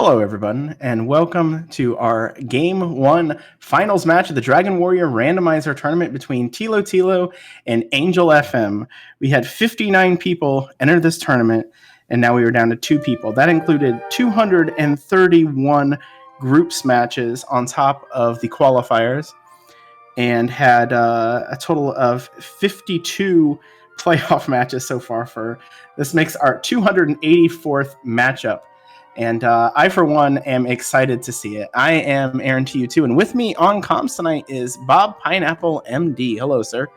Hello, everyone, and welcome to our Game 1 finals match of the Dragon Warrior Randomizer tournament between Thilotilo and Angel FM. We had 59 people enter this tournament, and now we are down to 2 people. That included 231 groups matches on top of the qualifiers, and had a total of 52 playoff matches so far. This makes our 284th matchup. And I, for one, am excited to see it. I am Aaron to you too. And with me on comms tonight is Bob Pineapple MD. Hello, sir.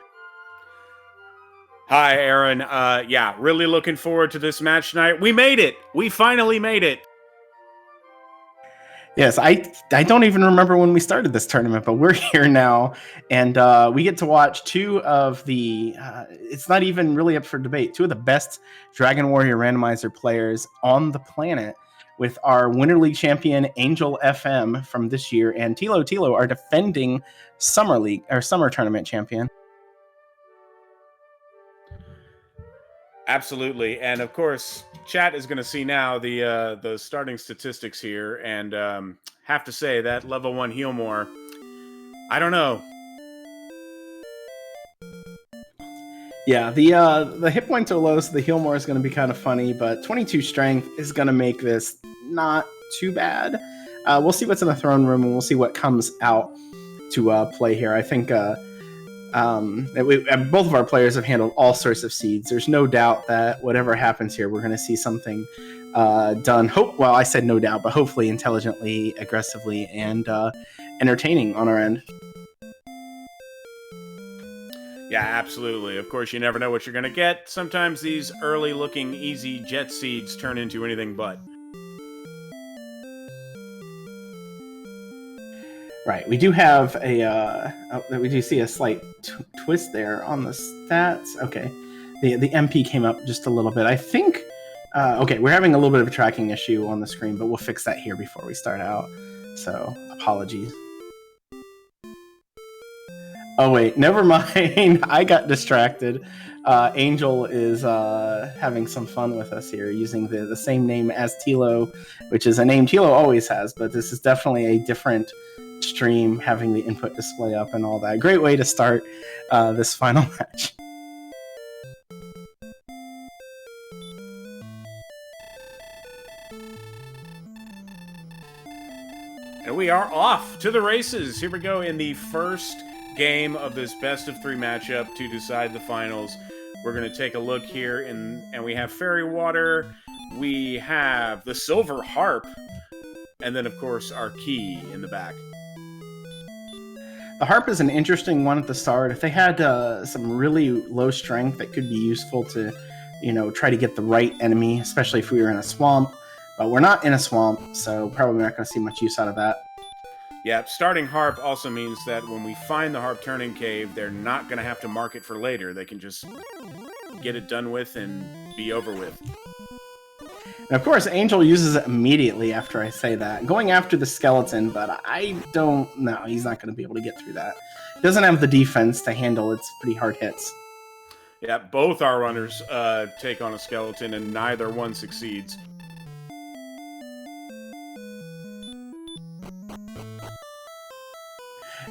Hi, Aaron. Yeah, really looking forward to this match tonight. We made it. We finally made it. Yes, I don't even remember when we started this tournament, but we're here now. And we get to watch 2 of the, it's not even really up for debate, 2 of the best Dragon Warrior Randomizer players on the planet, with our Winter League champion Angel FM from this year and Thilotilo, our defending Summer League or Summer Tournament champion. Absolutely, and of course, chat is going to see now the starting statistics here, and have to say that level 1 Healmore, I don't know. Yeah, the hit points are low, so the Healmore is going to be kind of funny, but 22 strength is going to make this not too bad. We'll see what's in the throne room, and we'll see what comes out to play here. I think both of our players have handled all sorts of seeds. There's no doubt that whatever happens here, we're going to see something done. Well, I said no doubt, but hopefully intelligently, aggressively, and entertaining on our end. Yeah, absolutely. Of course, you never know what you're going to get. Sometimes these early-looking, easy jet seeds turn into anything but. Right, we do have we do see a slight twist there on the stats. Okay, the MP came up just a little bit. I think, okay, we're having a little bit of a tracking issue on the screen, but we'll fix that here before we start out. So, apologies. Oh wait, never mind. I got distracted. Angel is having some fun with us here, using the same name as Tilo, which is a name Tilo always has, but this is definitely a different stream, having the input display up and all that. Great way to start this final match. And we are off to the races. Here we go in the first game of this best of 3 matchup to decide the finals. We're going to take a look here, and we have Fairy Water, we have the Silver Harp, and then, of course, our key in the back. The Harp is an interesting one at the start. If they had some really low strength that could be useful to, try to get the right enemy, especially if we were in a swamp. But we're not in a swamp, so probably not going to see much use out of that. Yeah, starting Harp also means that when we find the Harp Turning Cave, they're not going to have to mark it for later. They can just get it done with and be over with. And of course, Angel uses it immediately after I say that, going after the skeleton, but I don't know. He's not going to be able to get through that. He doesn't have the defense to handle its pretty hard hits. Yeah, both our runners take on a skeleton, and neither one succeeds.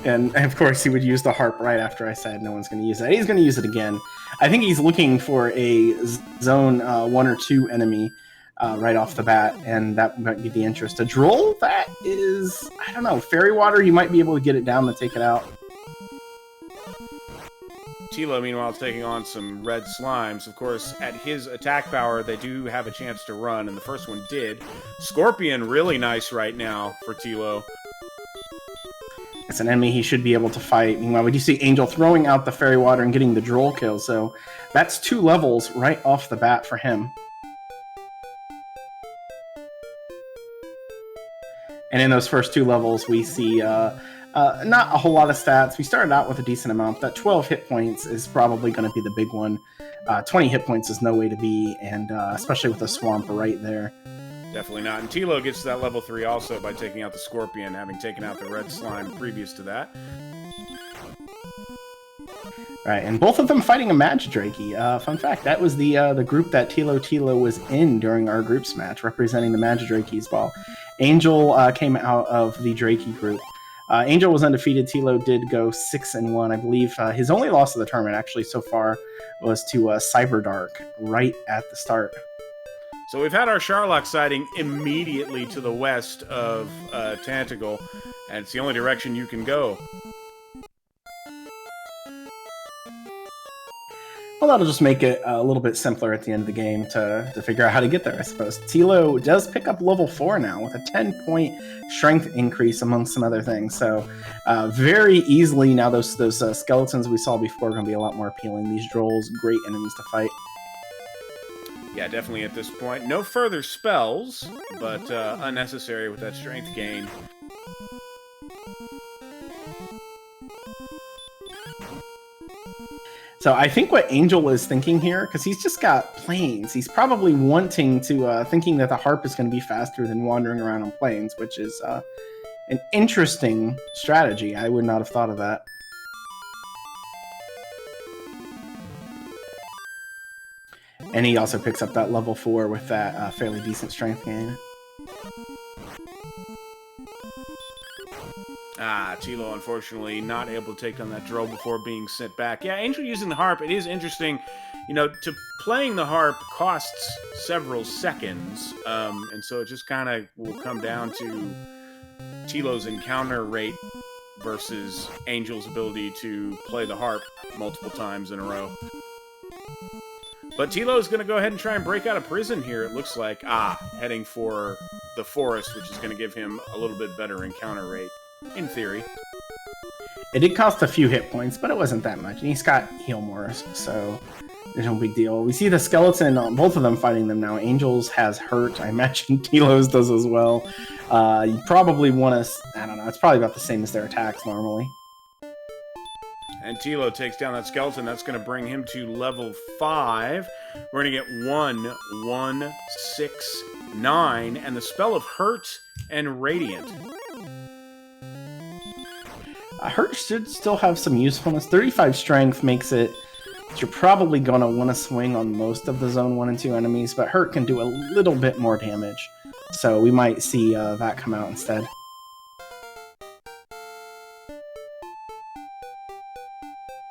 And of course, he would use the harp right after I said no one's going to use it. He's going to use it again. I think he's looking for a zone 1 or 2 enemy right off the bat, and that might be the interest. A droll, that is, I don't know, Fairy Water, you might be able to get it down to take it out. Tilo, meanwhile, is taking on some red slimes. Of course, at his attack power, they do have a chance to run, and the first one did. Scorpion, really nice right now for Tilo. It's an enemy he should be able to fight. Meanwhile, we do see Angel throwing out the Fairy Water and getting the droll kill, so that's 2 levels right off the bat for him. And in those first 2 levels, we see not a whole lot of stats. We started out with a decent amount. That 12 hit points is probably going to be the big one. 20 hit points is no way to be, and especially with a swamp right there. Definitely not. And Tilo gets to that level 3 also by taking out the Scorpion, having taken out the red slime previous to that. Right, and both of them fighting a Magidrakey. Fun fact, that was the group that Thilotilo was in during our groups match, representing the Magidrakeys, while Angel came out of the Drakey group. Angel was undefeated. Tilo did go 6-1. I believe his only loss of the tournament actually so far was to Cyberdark right at the start. So we've had our Sharlock sighting immediately to the west of Tantagle, and it's the only direction you can go. Well, that'll just make it a little bit simpler at the end of the game to figure out how to get there, I suppose. Tilo does pick up level 4 now with a 10-point strength increase among some other things. So very easily now those skeletons we saw before are going to be a lot more appealing. These Drolls, great enemies to fight. Yeah, definitely at this point. No further spells, but unnecessary with that strength gain. So I think what Angel is thinking here, because he's just got planes, he's probably wanting to, thinking that the harp is going to be faster than wandering around on planes, which is an interesting strategy. I would not have thought of that. And he also picks up that level 4 with that fairly decent strength gain. Tilo, unfortunately, not able to take on that drill before being sent back. Yeah, Angel using the harp, it is interesting. You know, playing the harp costs several seconds, and so it just kind of will come down to Tilo's encounter rate versus Angel's ability to play the harp multiple times in a row. But Tilo is going to go ahead and try and break out of prison here, it looks like. Heading for the forest, which is going to give him a little bit better encounter rate. In theory. It did cost a few hit points, but it wasn't that much. And he's got heal more, so there's no big deal. We see the skeleton on both of them fighting them now. Angel's has hurt. I imagine Tilo's does as well. You probably want to... I don't know. It's probably about the same as their attacks normally. And Tilo takes down that skeleton. That's going to bring him to level 5. We're going to get 1, 1, 6, 9, and the spell of Hurt and Radiant. Hurt should still have some usefulness. 35 strength makes it you're probably going to want to swing on most of the zone 1 and 2 enemies, but Hurt can do a little bit more damage. So we might see that come out instead.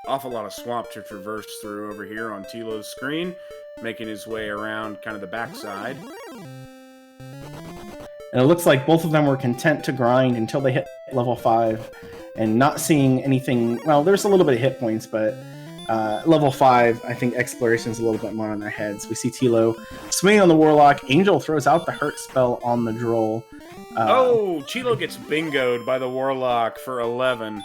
Awful lot of swamp to traverse through over here on Tilo's screen, making his way around kind of the backside. And it looks like both of them were content to grind until they hit level 5. And not seeing anything... Well, there's a little bit of hit points, but level 5, I think exploration's a little bit more on their heads. We see Tilo swinging on the Warlock. Angel throws out the Hurt spell on the Droll. Tilo gets bingoed by the Warlock for 11.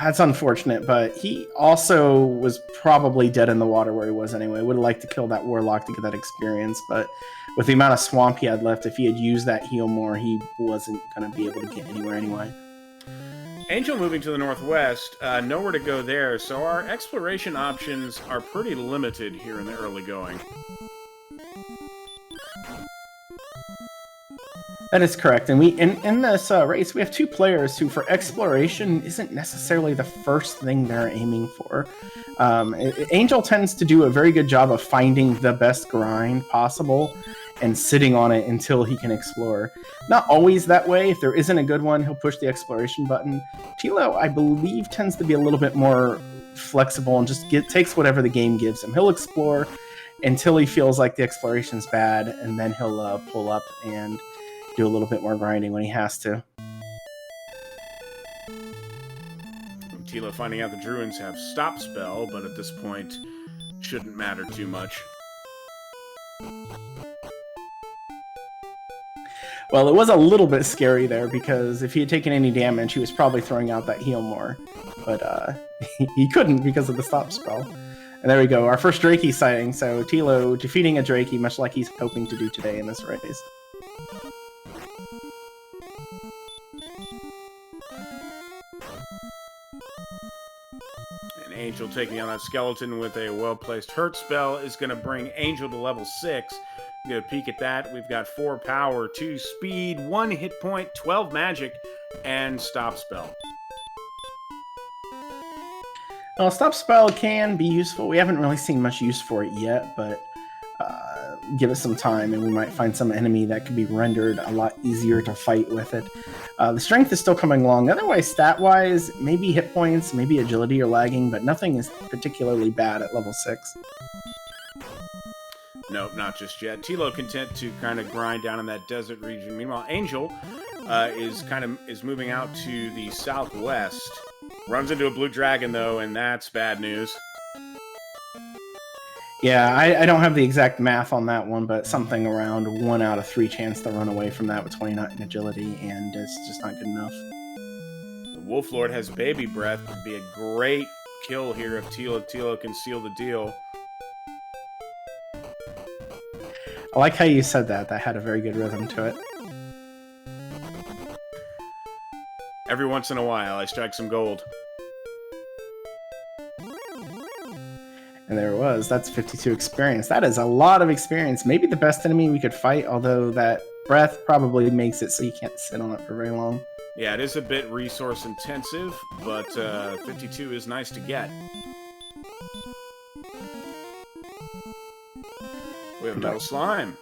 That's unfortunate, but he also was probably dead in the water where he was anyway. Would have liked to kill that Warlock to get that experience, but with the amount of swamp he had left, if he had used that heal more, he wasn't going to be able to get anywhere anyway. Angel moving to the northwest, nowhere to go there, so our exploration options are pretty limited here in the early going. That is correct, and in this race, we have 2 players who, for exploration, isn't necessarily the first thing they're aiming for. Angel tends to do a very good job of finding the best grind possible and sitting on it until he can explore. Not always that way. If there isn't a good one, he'll push the exploration button. Tilo, I believe, tends to be a little bit more flexible and just takes whatever the game gives him. He'll explore until he feels like the exploration's bad, and then he'll pull up and do a little bit more grinding when he has to. Tilo finding out the Druids have Stop Spell, but at this point, shouldn't matter too much. Well, it was a little bit scary there, because if he had taken any damage, he was probably throwing out that heal more. But he couldn't because of the Stop Spell. And there we go, our first Drakey sighting. So Tilo defeating a Drakey, much like he's hoping to do today in this race. Angel taking on that skeleton with a well-placed Hurt spell is going to bring Angel to level 6. Get a peek at that. We've got 4 power, 2 speed, 1 hit point, 12 magic, and Stop Spell. Well, Stop Spell can be useful. We haven't really seen much use for it yet, but give it some time, and we might find some enemy that could be rendered a lot easier to fight with it. The strength is still coming along. Otherwise, stat-wise, maybe hit points, maybe agility are lagging, but nothing is particularly bad at level 6. Nope, not just yet. Tilo content to kind of grind down in that desert region. Meanwhile, Angel is moving out to the southwest. Runs into a blue dragon, though, and that's bad news. Yeah, I don't have the exact math on that one, but something around 1 out of 3 chance to run away from that with 29 agility, and it's just not good enough. The Wolf Lord has baby breath. Would be a great kill here if Thilotilo can seal the deal. I like how you said that. That had a very good rhythm to it. Every once in a while, I strike some gold. And there it was. That's 52 experience. That is a lot of experience. Maybe the best enemy we could fight, although that breath probably makes it so you can't sit on it for very long. Yeah, it is a bit resource intensive, but 52 is nice to get. We have Metal Slime.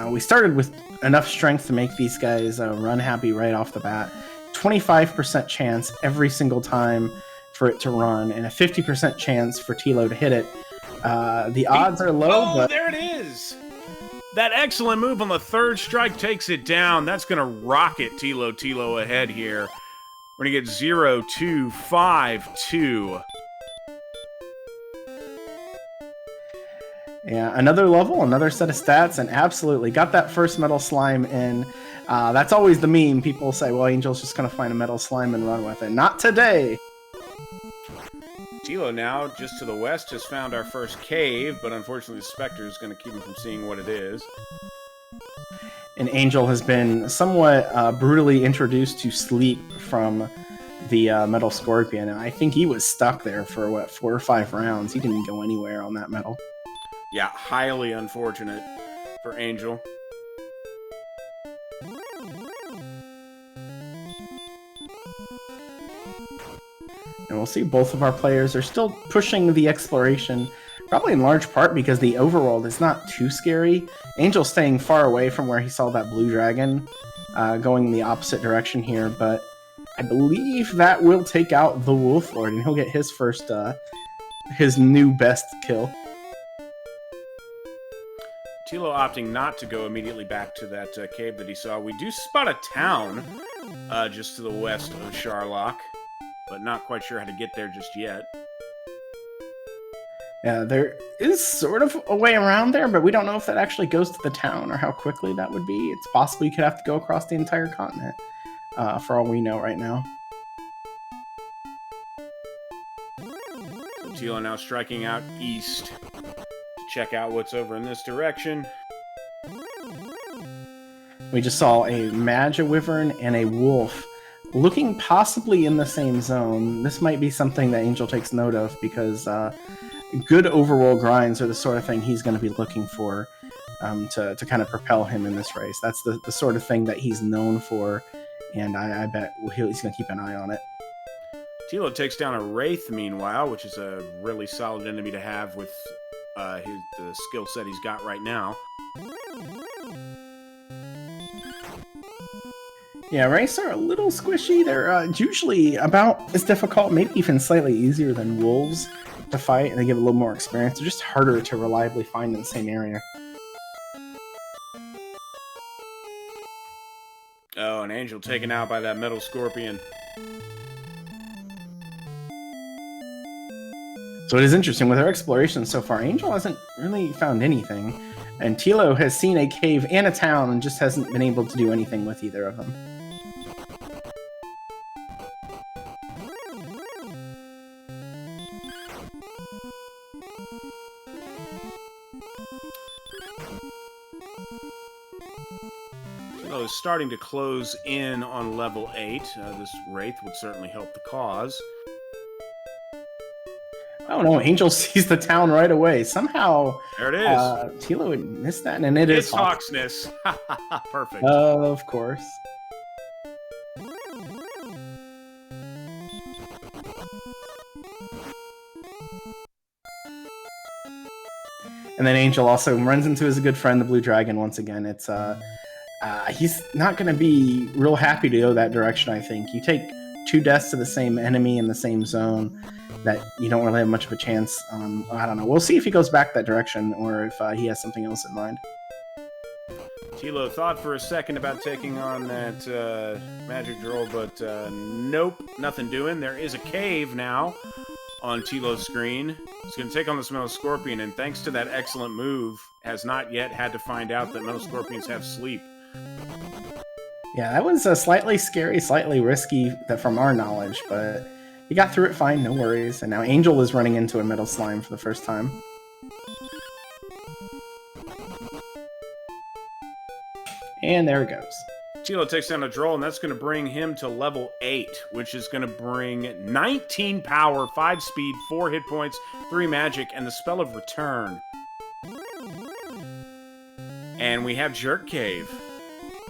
We started with enough strength to make these guys run happy right off the bat. 25% chance every single time for it to run, and a 50% chance for Tilo to hit it. The odds are low, but... there it is! That excellent move on the third strike takes it down. That's going to rocket Thilotilo ahead here. We're going to get 0-2-5-2. Yeah, another level, another set of stats, and absolutely got that first Metal Slime in. That's always the meme. People say, well, Angel's just going to find a Metal Slime and run with it. Not today! Tilo now, just to the west, has found our first cave, but unfortunately the Spectre is going to keep him from seeing what it is. And Angel has been somewhat brutally introduced to sleep from the Metal Scorpion. I think he was stuck there for, 4 or 5 rounds. He didn't go anywhere on that metal. Yeah, highly unfortunate for Angel. And we'll see both of our players are still pushing the exploration, probably in large part because the overworld is not too scary. Angel's staying far away from where he saw that blue dragon, going in the opposite direction here, but I believe that will take out the Wolf Lord, and he'll get his first, his new best kill. Tilo opting not to go immediately back to that cave that he saw. We do spot a town just to the west of Sharlock, but not quite sure how to get there just yet. Yeah, there is sort of a way around there, but we don't know if that actually goes to the town or how quickly that would be. It's possible you could have to go across the entire continent, for all we know right now. So Tilo now striking out east to check out what's over in this direction. We just saw a Magi Wyvern and a wolf looking possibly in the same zone. This might be something that Angel takes note of because good overworld grinds are the sort of thing he's going to be looking for to kind of propel him in this race. That's the sort of thing that he's known for, and I bet he's going to keep an eye on it. Tilo takes down a Wraith, meanwhile, which is a really solid enemy to have with the skill set he's got right now. Yeah, Wraiths are a little squishy. They're usually about as difficult, maybe even slightly easier than wolves to fight, and they give a little more experience. They're just harder to reliably find in the same area. Oh, an Angel taken out by that Metal Scorpion. So it is interesting, with our exploration so far, Angel hasn't really found anything, and Tilo has seen a cave and a town and just hasn't been able to do anything with either of them. Tilo is starting to close in on level 8. This Wraith would certainly help the cause. Oh no, Angel sees the town right away. Somehow, there it is. Tilo would miss that, and it's Hawksness. Perfect. Of course. And then Angel also runs into his good friend, the Blue Dragon, once again. It's he's not going to be real happy to go that direction, I think. You take 2 deaths to the same enemy in the same zone, that you don't really have much of a chance. I don't know. We'll see if he goes back that direction or if he has something else in mind. Tilo thought for a second about taking on that magic drill, but nope, nothing doing. There is a cave now on Tilo's screen. He's going to take on this Metal Scorpion, and thanks to that excellent move, has not yet had to find out that Metal Scorpions have sleep. Yeah, that was slightly scary, slightly risky from our knowledge, but he got through it fine, no worries. And now Angel is running into a Metal Slime for the first time. And there it goes. Tilo takes down a Droll, and that's going to bring him to level 8, which is going to bring 19 power, 5 speed, 4 hit points, 3 magic, and the Spell of Return. And we have Jerk Cave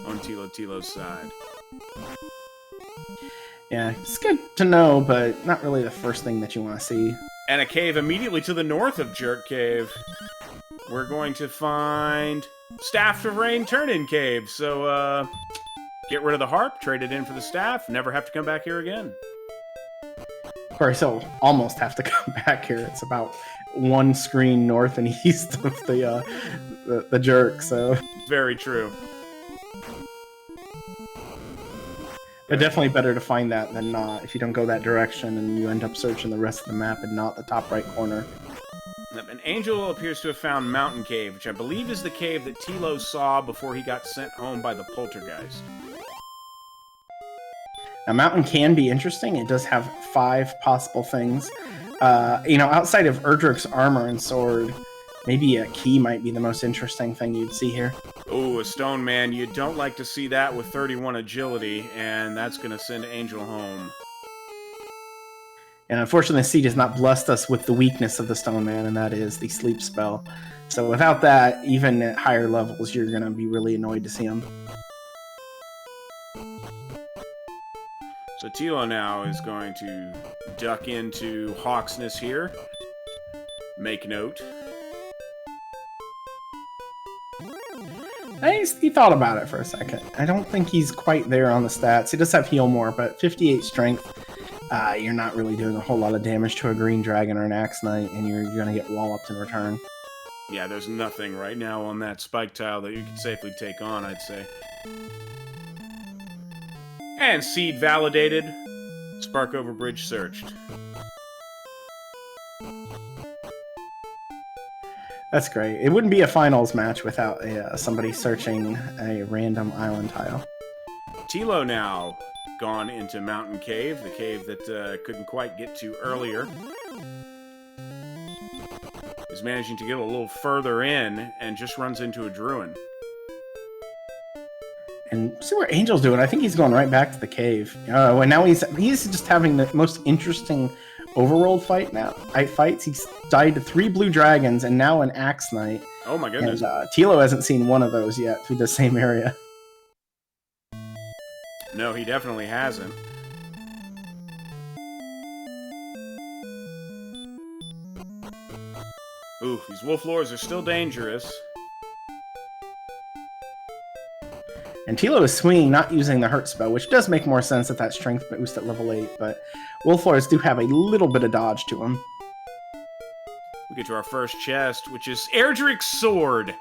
on Tilo's side. Yeah, it's good to know, but not really the first thing that you want to see. And a cave immediately to the north of Jerk Cave. We're going to find Staff of Rain Turn-In Cave. So, get rid of the harp, trade it in for the staff, never have to come back here again. Of course, he'll almost have to come back here. It's about 1 screen north and east of the jerk, so... Very true. But definitely better to find that than not, if you don't go that direction and you end up searching the rest of the map and not the top right corner. An Angel appears to have found Mountain Cave, which I believe is the cave that Tilo saw before he got sent home by the Poltergeist. Now, Mountain can be interesting. It does have 5 possible things. Outside of Erdrick's armor and sword, maybe a key might be the most interesting thing you'd see here. Ooh, a Stone Man. You don't like to see that with 31 agility, and that's going to send Angel home. And unfortunately, the Seed has not blessed us with the weakness of the Stone Man, and that is the sleep spell. So without that, even at higher levels, you're going to be really annoyed to see him. So Tilo now is going to duck into Hawksness here. Make note. He thought about it for a second. I don't think he's quite there on the stats. He does have heal more, but 58 strength, you're not really doing a whole lot of damage to a green dragon or an axe knight, and you're going to get walloped in return. Yeah, there's nothing right now on that spike tile that you can safely take on, I'd say. And Seed validated. Spark over bridge searched. That's great. It wouldn't be a finals match without somebody searching a random island tile. Tilo now gone into Mountain Cave, the cave that couldn't quite get to earlier. Is managing to get a little further in and just runs into a Druin. And see what Angel's doing. I think he's going right back to the cave. And now he's just having the most interesting overworld fights. He's died to 3 blue dragons and now an axe knight. Oh my goodness. And Tilo hasn't seen one of those yet through the same area. No, he definitely hasn't. Ooh, these wolf lords are still dangerous. And Tilo is swinging, not using the hurt spell, which does make more sense at that strength boost at level 8, but wolf lords do have a little bit of dodge to them. We get to our first chest, which is Erdrick's sword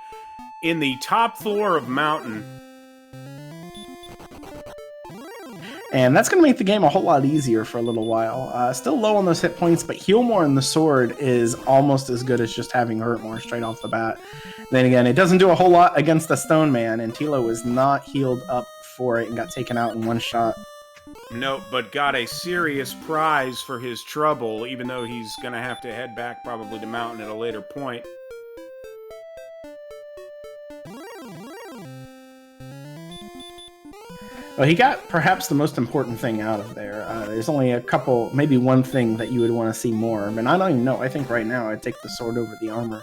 in the top floor of Mountain. And that's going to make the game a whole lot easier for a little while. Still low on those hit points, but heal more in the sword is almost as good as just having hurt more straight off the bat. Then again, it doesn't do a whole lot against the Stone Man, and Tilo was not healed up for it and got taken out in one shot. No, but got a serious prize for his trouble, even though he's going to have to head back probably to Mountain at a later point. Well, he got perhaps the most important thing out of there. There's only a couple, maybe one thing that you would want to see more. But I don't even know. I think right now I'd take the sword over the armor,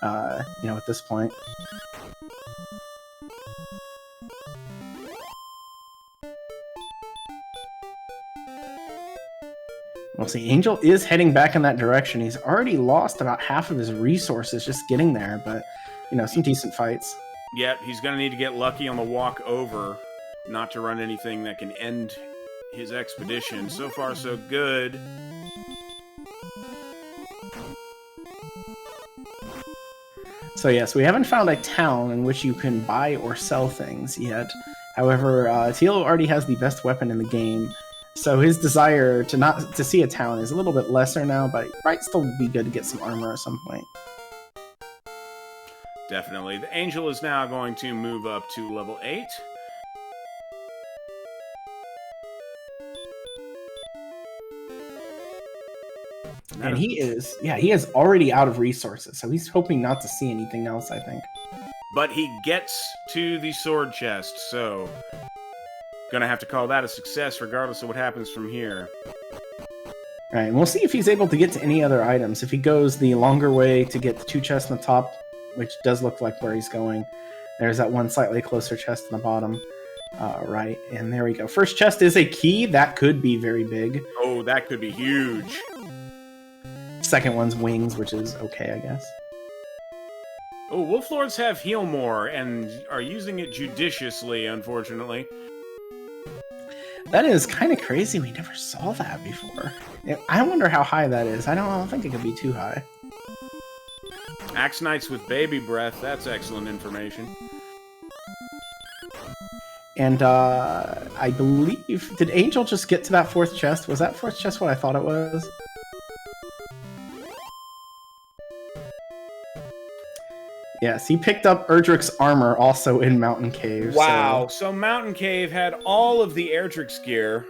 at this point. We'll see. Angel is heading back in that direction. He's already lost about half of his resources just getting there, but, you know, some decent fights. Yet, he's going to need to get lucky on the walk over, not to run anything that can end his expedition. So far, so good. So yes, we haven't found a town in which you can buy or sell things yet. However, Tilo already has the best weapon in the game, so his desire to see a town is a little bit lesser now, but it might still be good to get some armor at some point. Definitely. The Angel is now going to move up to level 8. And he is already out of resources, so he's hoping not to see anything else, I think. But he gets to the sword chest, so gonna have to call that a success regardless of what happens from here. Alright, and we'll see if he's able to get to any other items. If he goes the longer way to get the 2 chests on the top, which does look like where he's going, there's that one slightly closer chest on the bottom. Right, and there we go. First chest is a key. That could be very big. Oh, that could be huge. Second one's wings, which is okay, I guess. Oh, Wolf Lords have heal more and are using it judiciously, unfortunately. That is kind of crazy. We never saw that before. I wonder how high that is. I don't think it could be too high. Axe Knights with baby breath. That's excellent information. And I believe... Did Angel just get to that 4th chest? Was that 4th chest what I thought it was? Yes, he picked up Erdrick's armor also in Mountain Cave. Wow, so Mountain Cave had all of the Erdrick's gear.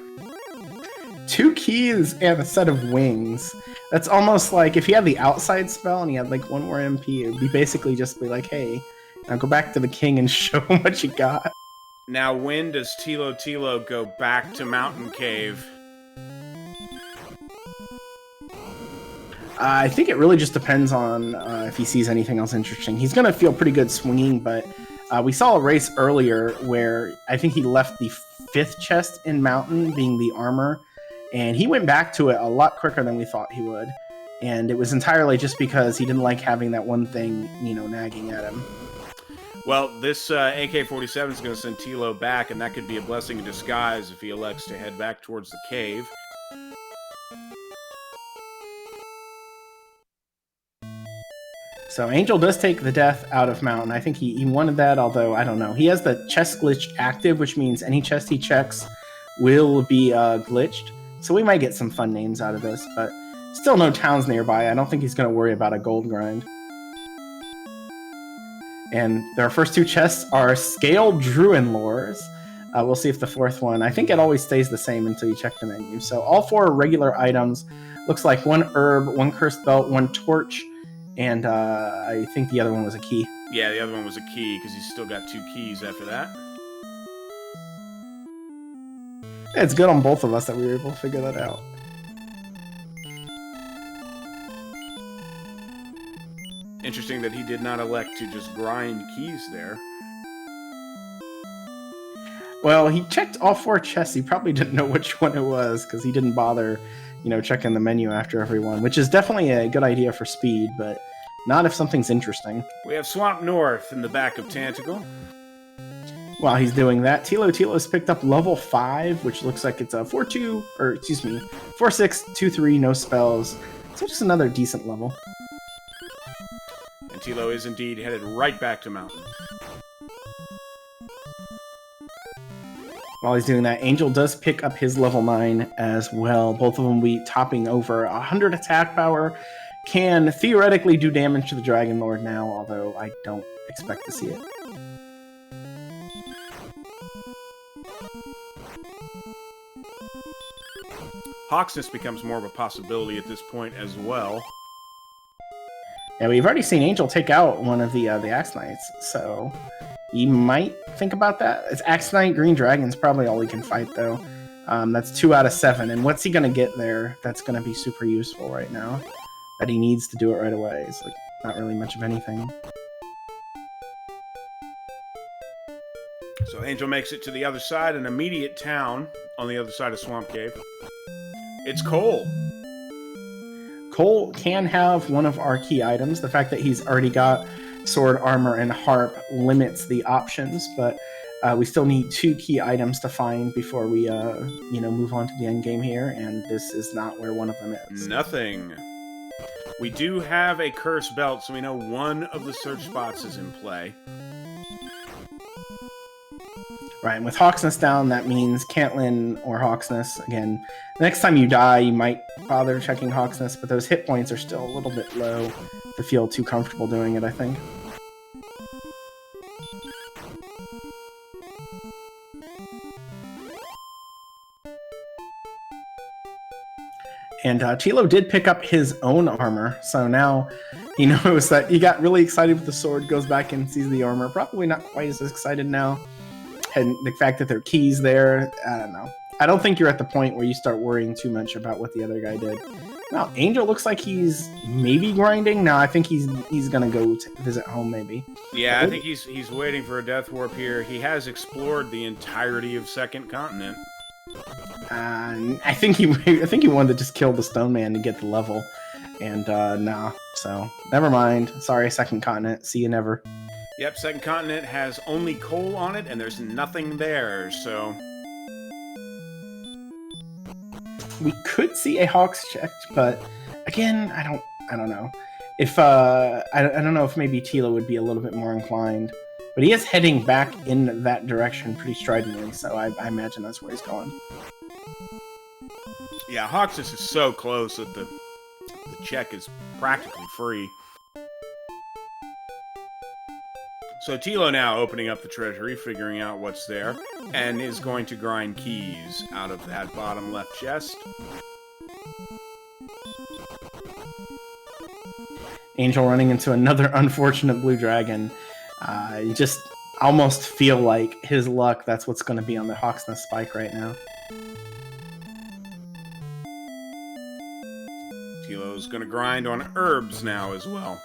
2 keys and a set of wings. That's almost like if he had the outside spell and he had like 1 more MP, it would be basically just be like, hey, now go back to the king and show him what you got. Now when does Thilotilo go back to Mountain Cave? I think it really just depends on if he sees anything else interesting. He's going to feel pretty good swinging, but we saw a race earlier where I think he left the 5th chest in Mountain, being the armor, and he went back to it a lot quicker than we thought he would. And it was entirely just because he didn't like having that one thing, you know, nagging at him. Well, this AK-47 is going to send Tilo back, and that could be a blessing in disguise if he elects to head back towards the cave. So Angel does take the death out of Mountain. I think he wanted that, although I don't know. He has the chest glitch active, which means any chest he checks will be glitched. So we might get some fun names out of this, but still no towns nearby. I don't think he's going to worry about a gold grind. And their first 2 chests are Scaled Druin Lores. We'll see if the 4th one... I think it always stays the same until you check the menu. So all 4 are regular items. Looks like 1 herb, 1 cursed belt, 1 torch, and I think the other one was a key. Yeah, the other one was a key, because he's still got 2 keys after that. It's good on both of us that we were able to figure that out. Interesting that he did not elect to just grind keys there. Well, he checked all 4 chests. He probably didn't know which one it was, because he didn't bother, you know, checking the menu after every one, which is definitely a good idea for speed, but not if something's interesting. We have Swamp North in the back of Tanticle. While he's doing that, Tilo's picked up level 5, which looks like it's a 4-2, or excuse me, 4-6, 2-3, no spells. So just another decent level. And Tilo is indeed headed right back to Mountain. While he's doing that, Angel does pick up his level 9 as well. Both of them be topping over 100 attack power. Can theoretically do damage to the Dragon Lord now, although I don't expect to see it. Hawksness becomes more of a possibility at this point as well. Yeah, we've already seen Angel take out one of the Axe Knights, so he might think about that. It's Axe Knight, Green Dragon's probably all he can fight, though. That's 2 out of 7, and what's he going to get there that's going to be super useful right now? That he needs to do it right away. It's like not really much of anything. So Angel makes it to the other side, an immediate town on the other side of Swamp Cave. It's Cole. Cole can have one of our key items. The fact that he's already got sword, armor, and harp limits the options, but we still need 2 key items to find before we, move on to the end game here, and this is not where one of them is. Nothing. We do have a cursed belt, so we know one of the search spots is in play. Right, and with Hawksness down, that means Cantlin or Hawksness. Again, next time you die, you might bother checking Hawksness, but those hit points are still a little bit low to feel too comfortable doing it, I think. And Tilo did pick up his own armor, so now he knows that he got really excited with the sword, goes back and sees the armor. Probably not quite as excited now. And the fact that there are keys there, I don't know. I don't think you're at the point where you start worrying too much about what the other guy did. Now, Angel looks like he's maybe grinding. No, I think he's going to go visit home, maybe. Yeah, I think he's waiting for a death warp here. He has explored the entirety of Second Continent. I think he wanted to just kill the Stone Man to get the level, and nah. So never mind. Sorry, Second Continent. See you never. Yep, Second Continent has only coal on it, and there's nothing there. So we could see a Hawks checked, but again, I don't know. If I don't know if maybe Tilo would be a little bit more inclined, but he is heading back in that direction pretty stridently. So I imagine that's where he's going. Yeah, Hawksness is so close that the check is practically free. So Tilo now opening up the treasury, figuring out what's there, and is going to grind keys out of that bottom left chest. Angel running into another unfortunate blue dragon. You just almost feel like his luck, that's what's going to be on the Hawksness spike right now. Tilo's going to grind on herbs now as well.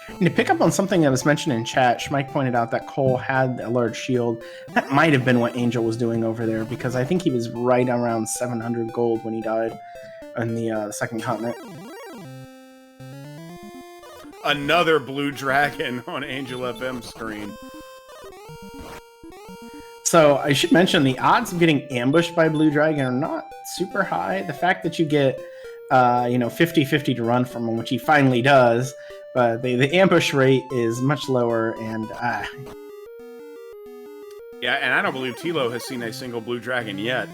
And to pick up on something that was mentioned in chat, Schmike pointed out that Cole had a large shield. That might have been what Angel was doing over there, because I think he was right around 700 gold when he died on the Second Continent. Another blue dragon on Angel FM's screen. So I should mention the odds of getting ambushed by blue dragon are not super high. The fact that you get 50-50 to run from him, which he finally does, but the ambush rate is much lower, and yeah, and I don't believe Tilo has seen a single blue dragon yet.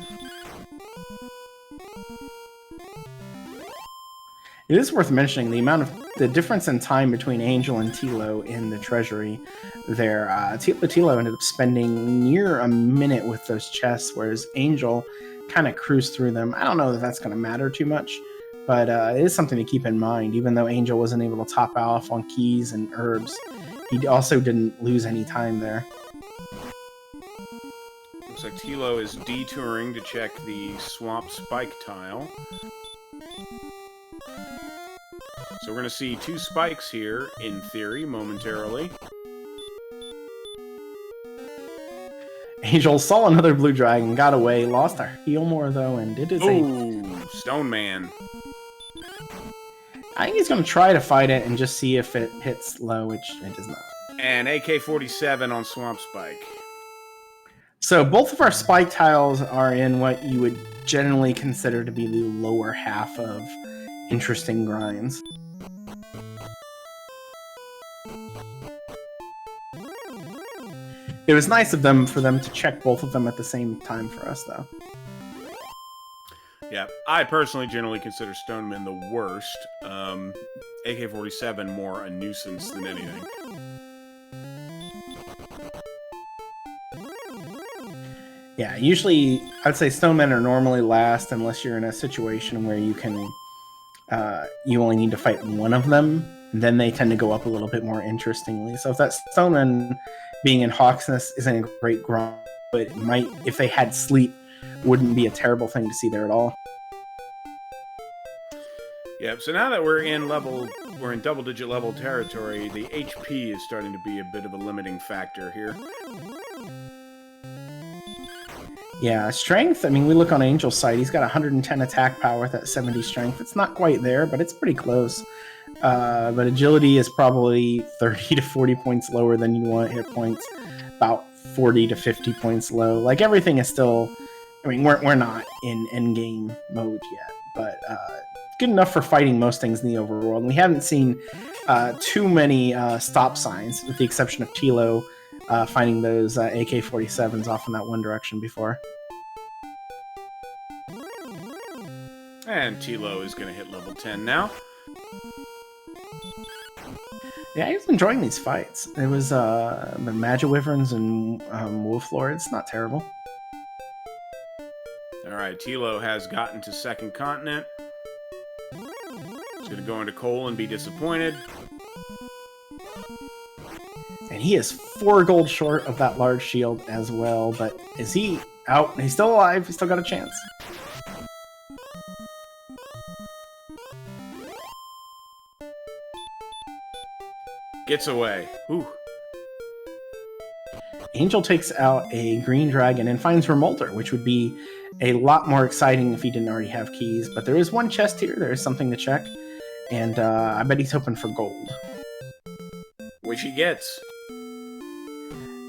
It is worth mentioning the difference in time between Angel and Tilo in the treasury there. Tilo ended up spending near a minute with those chests, whereas Angel kind of cruised through them. I don't know that that's going to matter too much, but it is something to keep in mind. Even though Angel wasn't able to top off on keys and herbs, he also didn't lose any time there. Looks like Tilo is detouring to check the swamp spike tile. So we're going to see 2 spikes here, in theory, momentarily. Angel saw another blue dragon, got away, lost our heal more though, and did his Stone Man. I think he's going to try to fight it and just see if it hits low, which it does not. And AK-47 on Swamp Spike. So both of our spike tiles are in what you would generally consider to be the lower half of interesting grinds. It was nice of them for them to check both of them at the same time for us, though. Yeah, I personally generally consider Stoneman the worst. AK-47 more a nuisance than anything. Yeah, usually I'd say Stonemen are normally last unless you're in a situation where you can, you only need to fight one of them. Then they tend to go up a little bit more interestingly. So if that Stoneman being in Hawksness isn't a great grind, but it might, if they had sleep, wouldn't be a terrible thing to see there at all. Yep, so now that we're in double-digit level territory, the HP is starting to be a bit of a limiting factor here. Yeah, strength. I mean, we look on Angel's side. He's got 110 attack power with that 70 strength. It's not quite there, but it's pretty close. But agility is probably 30 to 40 points lower than you want. Hit points about 40 to 50 points low. Like everything is still. I mean, we're not in endgame mode yet, but good enough for fighting most things in the overworld. And we haven't seen too many stop signs, with the exception of Tilo finding those AK-47s off in that one direction before. And Tilo is going to hit level 10 now. Yeah, I was enjoying these fights. It was the Magic Wyverns and Wolf Lords. Not terrible. Alright, Tilo has gotten to second continent. He's going to go into coal and be disappointed. And he is 4 gold short of that large shield as well. But is he out? He's still alive. He's still got a chance. Gets away. Ooh. Angel takes out a green dragon and finds Remolder, which would be a lot more exciting if he didn't already have keys. But there is one chest here. There is something to check. And I bet he's hoping for gold. Which he gets.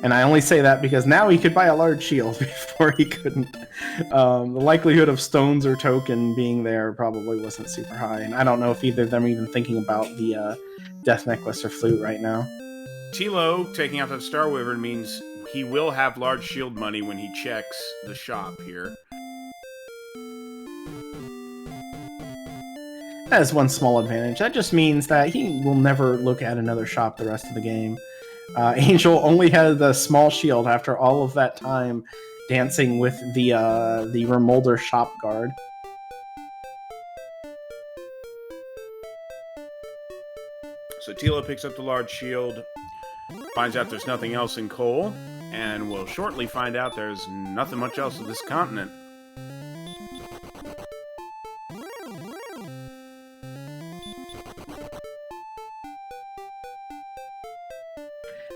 And I only say that because now he could buy a large shield before he couldn't. The likelihood of stones or token being there probably wasn't super high. And I don't know if either of them are even thinking about the death necklace or flute right now. Tilo taking out that Star Wyvern means he will have large shield money when he checks the shop here. That is one small advantage. That just means that he will never look at another shop the rest of the game. Angel only had the small shield after all of that time dancing with the Remolder shop guard. So Tilo picks up the large shield, finds out there's nothing else in coal, and will shortly find out there's nothing much else on this continent.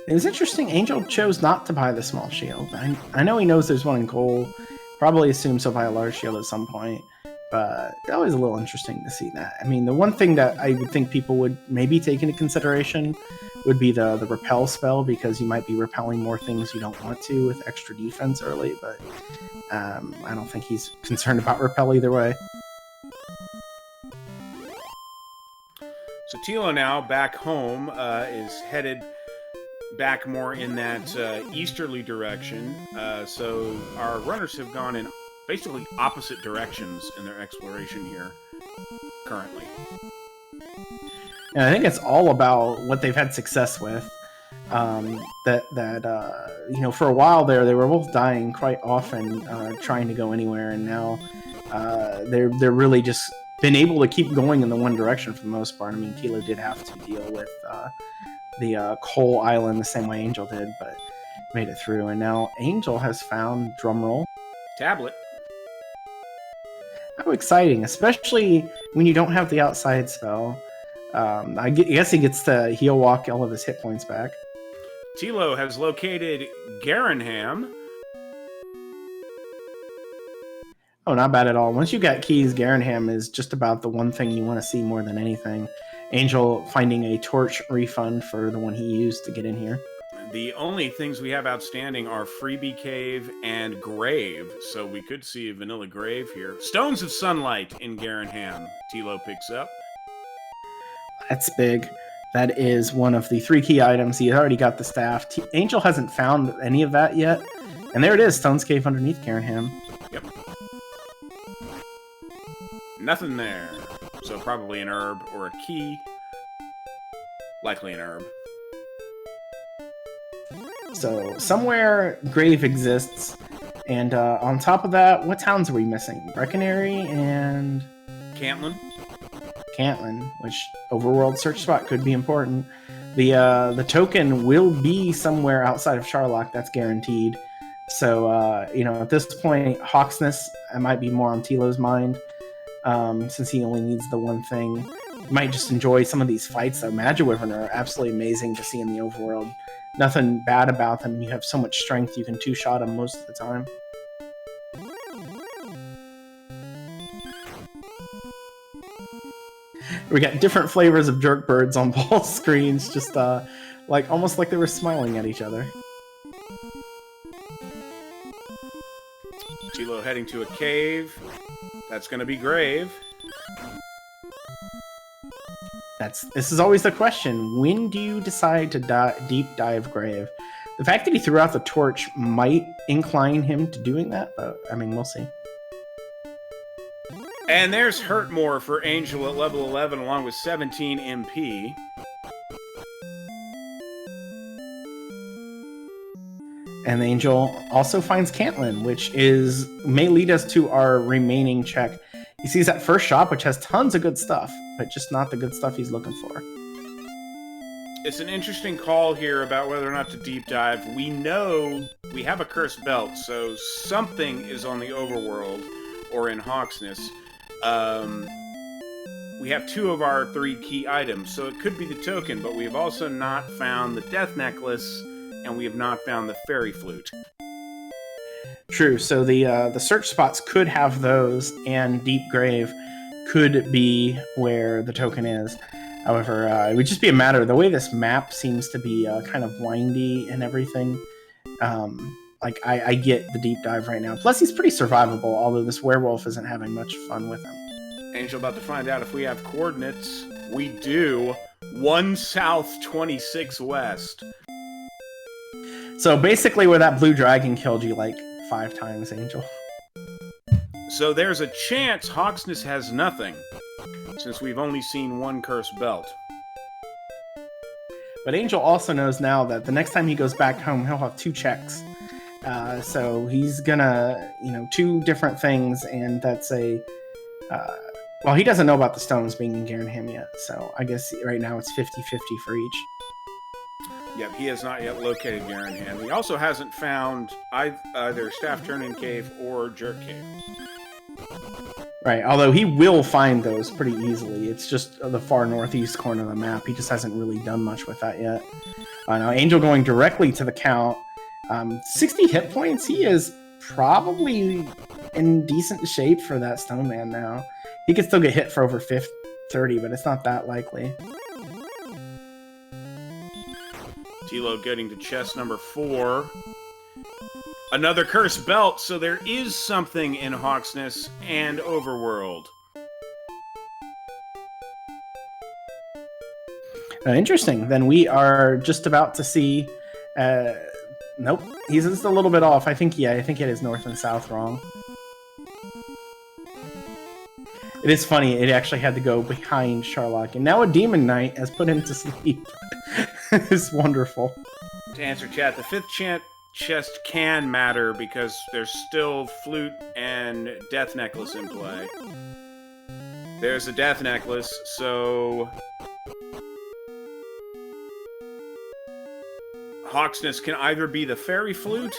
It was interesting, Angel chose not to buy the small shield. I know he knows there's one in coal, probably assumes he'll buy a large shield at some point, but that was a little interesting to see that. I mean, the one thing that I would think people would maybe take into consideration would be the repel spell, because you might be repelling more things you don't want to with extra defense early, but I don't think he's concerned about repel either way. So Tilo now, back home, is headed back more in that easterly direction. So our runners have gone in basically opposite directions in their exploration here currently. And I think it's all about what they've had success with. For a while there, they were both dying quite often, trying to go anywhere, and now they're really just been able to keep going in the one direction for the most part. I mean, Tilo did have to deal with the coal island the same way Angel did, but made it through. And now Angel has found, drumroll, Tablet. How exciting, especially when you don't have the outside spell. I guess he gets to heal walk all of his hit points back. Tilo has located Garanham. Oh, not bad at all. Once you got keys, Garanham is just about the one thing you want to see more than anything. Angel finding a torch refund for the one he used to get in here. The only things we have outstanding are Freebie Cave and Grave, so we could see a vanilla grave here. Stones of Sunlight in Garanham. Tilo picks up. That's big. That is one of the 3 key items. He already got the staff. Angel hasn't found any of that yet. And there it is, Stone's Cave underneath Garanham. Yep. Nothing there. So probably an herb or a key. Likely an herb. So somewhere Grave exists. And on top of that, what towns are we missing? Breckenary and Cantlin, which overworld search spot could be important. The token will be somewhere outside of Charlock, that's guaranteed. So at this point, Hawksness might be more on Tilo's mind, since he only needs the one thing. You might just enjoy some of these fights though. Magic Wyvern are absolutely amazing to see in the overworld. Nothing bad about them. You have so much strength, you can two-shot them most of the time. We got different flavors of jerk birds on both screens, just like almost like they were smiling at each other. Thilo heading to a cave. That's going to be grave. This is always the question. When do you decide to deep dive grave? The fact that he threw out the torch might incline him to doing that, but I mean, we'll see. And there's Hurtmore for Angel at level 11 along with 17 MP. And Angel also finds Cantlin, which may lead us to our remaining check. He sees that first shop, which has tons of good stuff, but just not the good stuff he's looking for. It's an interesting call here about whether or not to deep dive. We know we have a cursed belt, so something is on the overworld or in Hawksness. We have 2 of our 3 key items, so it could be the token, but we have also not found the death necklace, and we have not found the fairy flute. True, so the search spots could have those, and Deep Grave could be where the token is. However, it would just be a matter of the way this map seems to be kind of windy and everything. Like, I get the deep dive right now. Plus, he's pretty survivable, although this werewolf isn't having much fun with him. Angel about to find out if we have coordinates. We do. 1 south, 26 west. So basically where that blue dragon killed you like 5 times, Angel. So there's a chance Hawksness has nothing, since we've only seen 1 cursed belt. But Angel also knows now that the next time he goes back home, he'll have 2 checks. So he's gonna, 2 different things, and that's well, he doesn't know about the stones being in Garanham yet, so I guess right now it's 50-50 for each. Yep, he has not yet located Garanham. He also hasn't found either Staff Turning Cave or Jerk Cave. Right, although he will find those pretty easily. It's just the far northeast corner of the map. He just hasn't really done much with that yet. Now, Angel going directly to the count. 60 hit points, he is probably in decent shape for that Stone Man now. He could still get hit for over 30, but it's not that likely. Thilo getting to chest number 4. Another cursed belt, so there is something in Hawksness and Overworld. Interesting. Then we are just about to see... nope, he's just a little bit off. I think it is north and south wrong. It is funny, it actually had to go behind Sherlock, and now a Demon Knight has put him to sleep. It's wonderful. To answer chat, the 5th chest can matter because there's still Flute and Death Necklace in play. There's a Death Necklace, so... Hawksness can either be the Fairy Flute,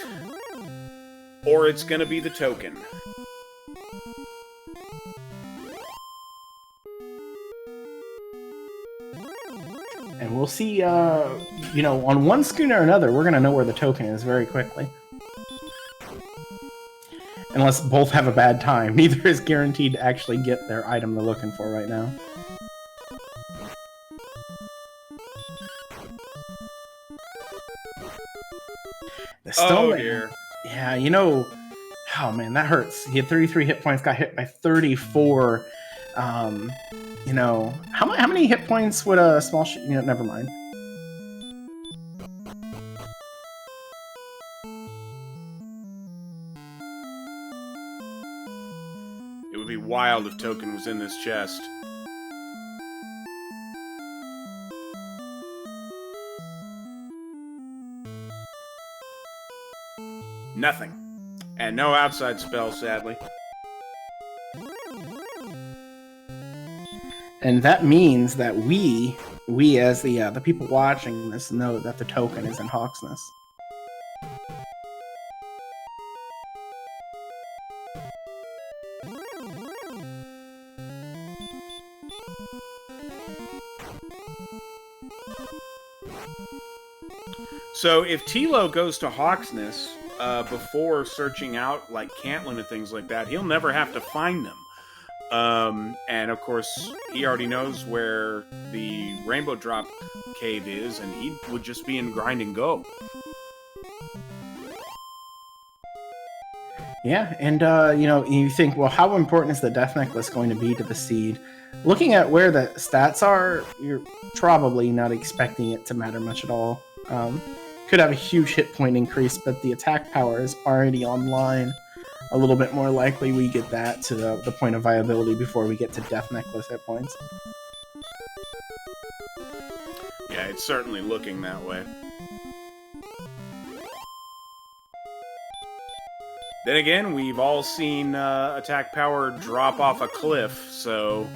or it's gonna be the token. And we'll see, on one screen or another, we're going to know where the token is very quickly. Unless both have a bad time. Neither is guaranteed to actually get their item they're looking for right now. The Stone Man, dear. Yeah, oh man, that hurts. He had 33 hit points, got hit by 34. How many hit points would a small never mind. It would be wild if Token was in this chest. Nothing. And no outside spell, sadly. And that means that we as the people watching this know that the token is in Hawksness. So if Thilo goes to Hawksness before searching out like Cantlin and things like that, he'll never have to find them. And of course, he already knows where the Rainbow Drop cave is, and he would just be in grind and go. Yeah, and you think, well, how important is the Death Necklace going to be to the seed? Looking at where the stats are, you're probably not expecting it to matter much at all. Could have a huge hit point increase, but the attack power is already online. A little bit more likely we get that to the point of viability before we get to Death Necklace hit points. Yeah, it's certainly looking that way. Then again, we've all seen attack power drop off a cliff, so...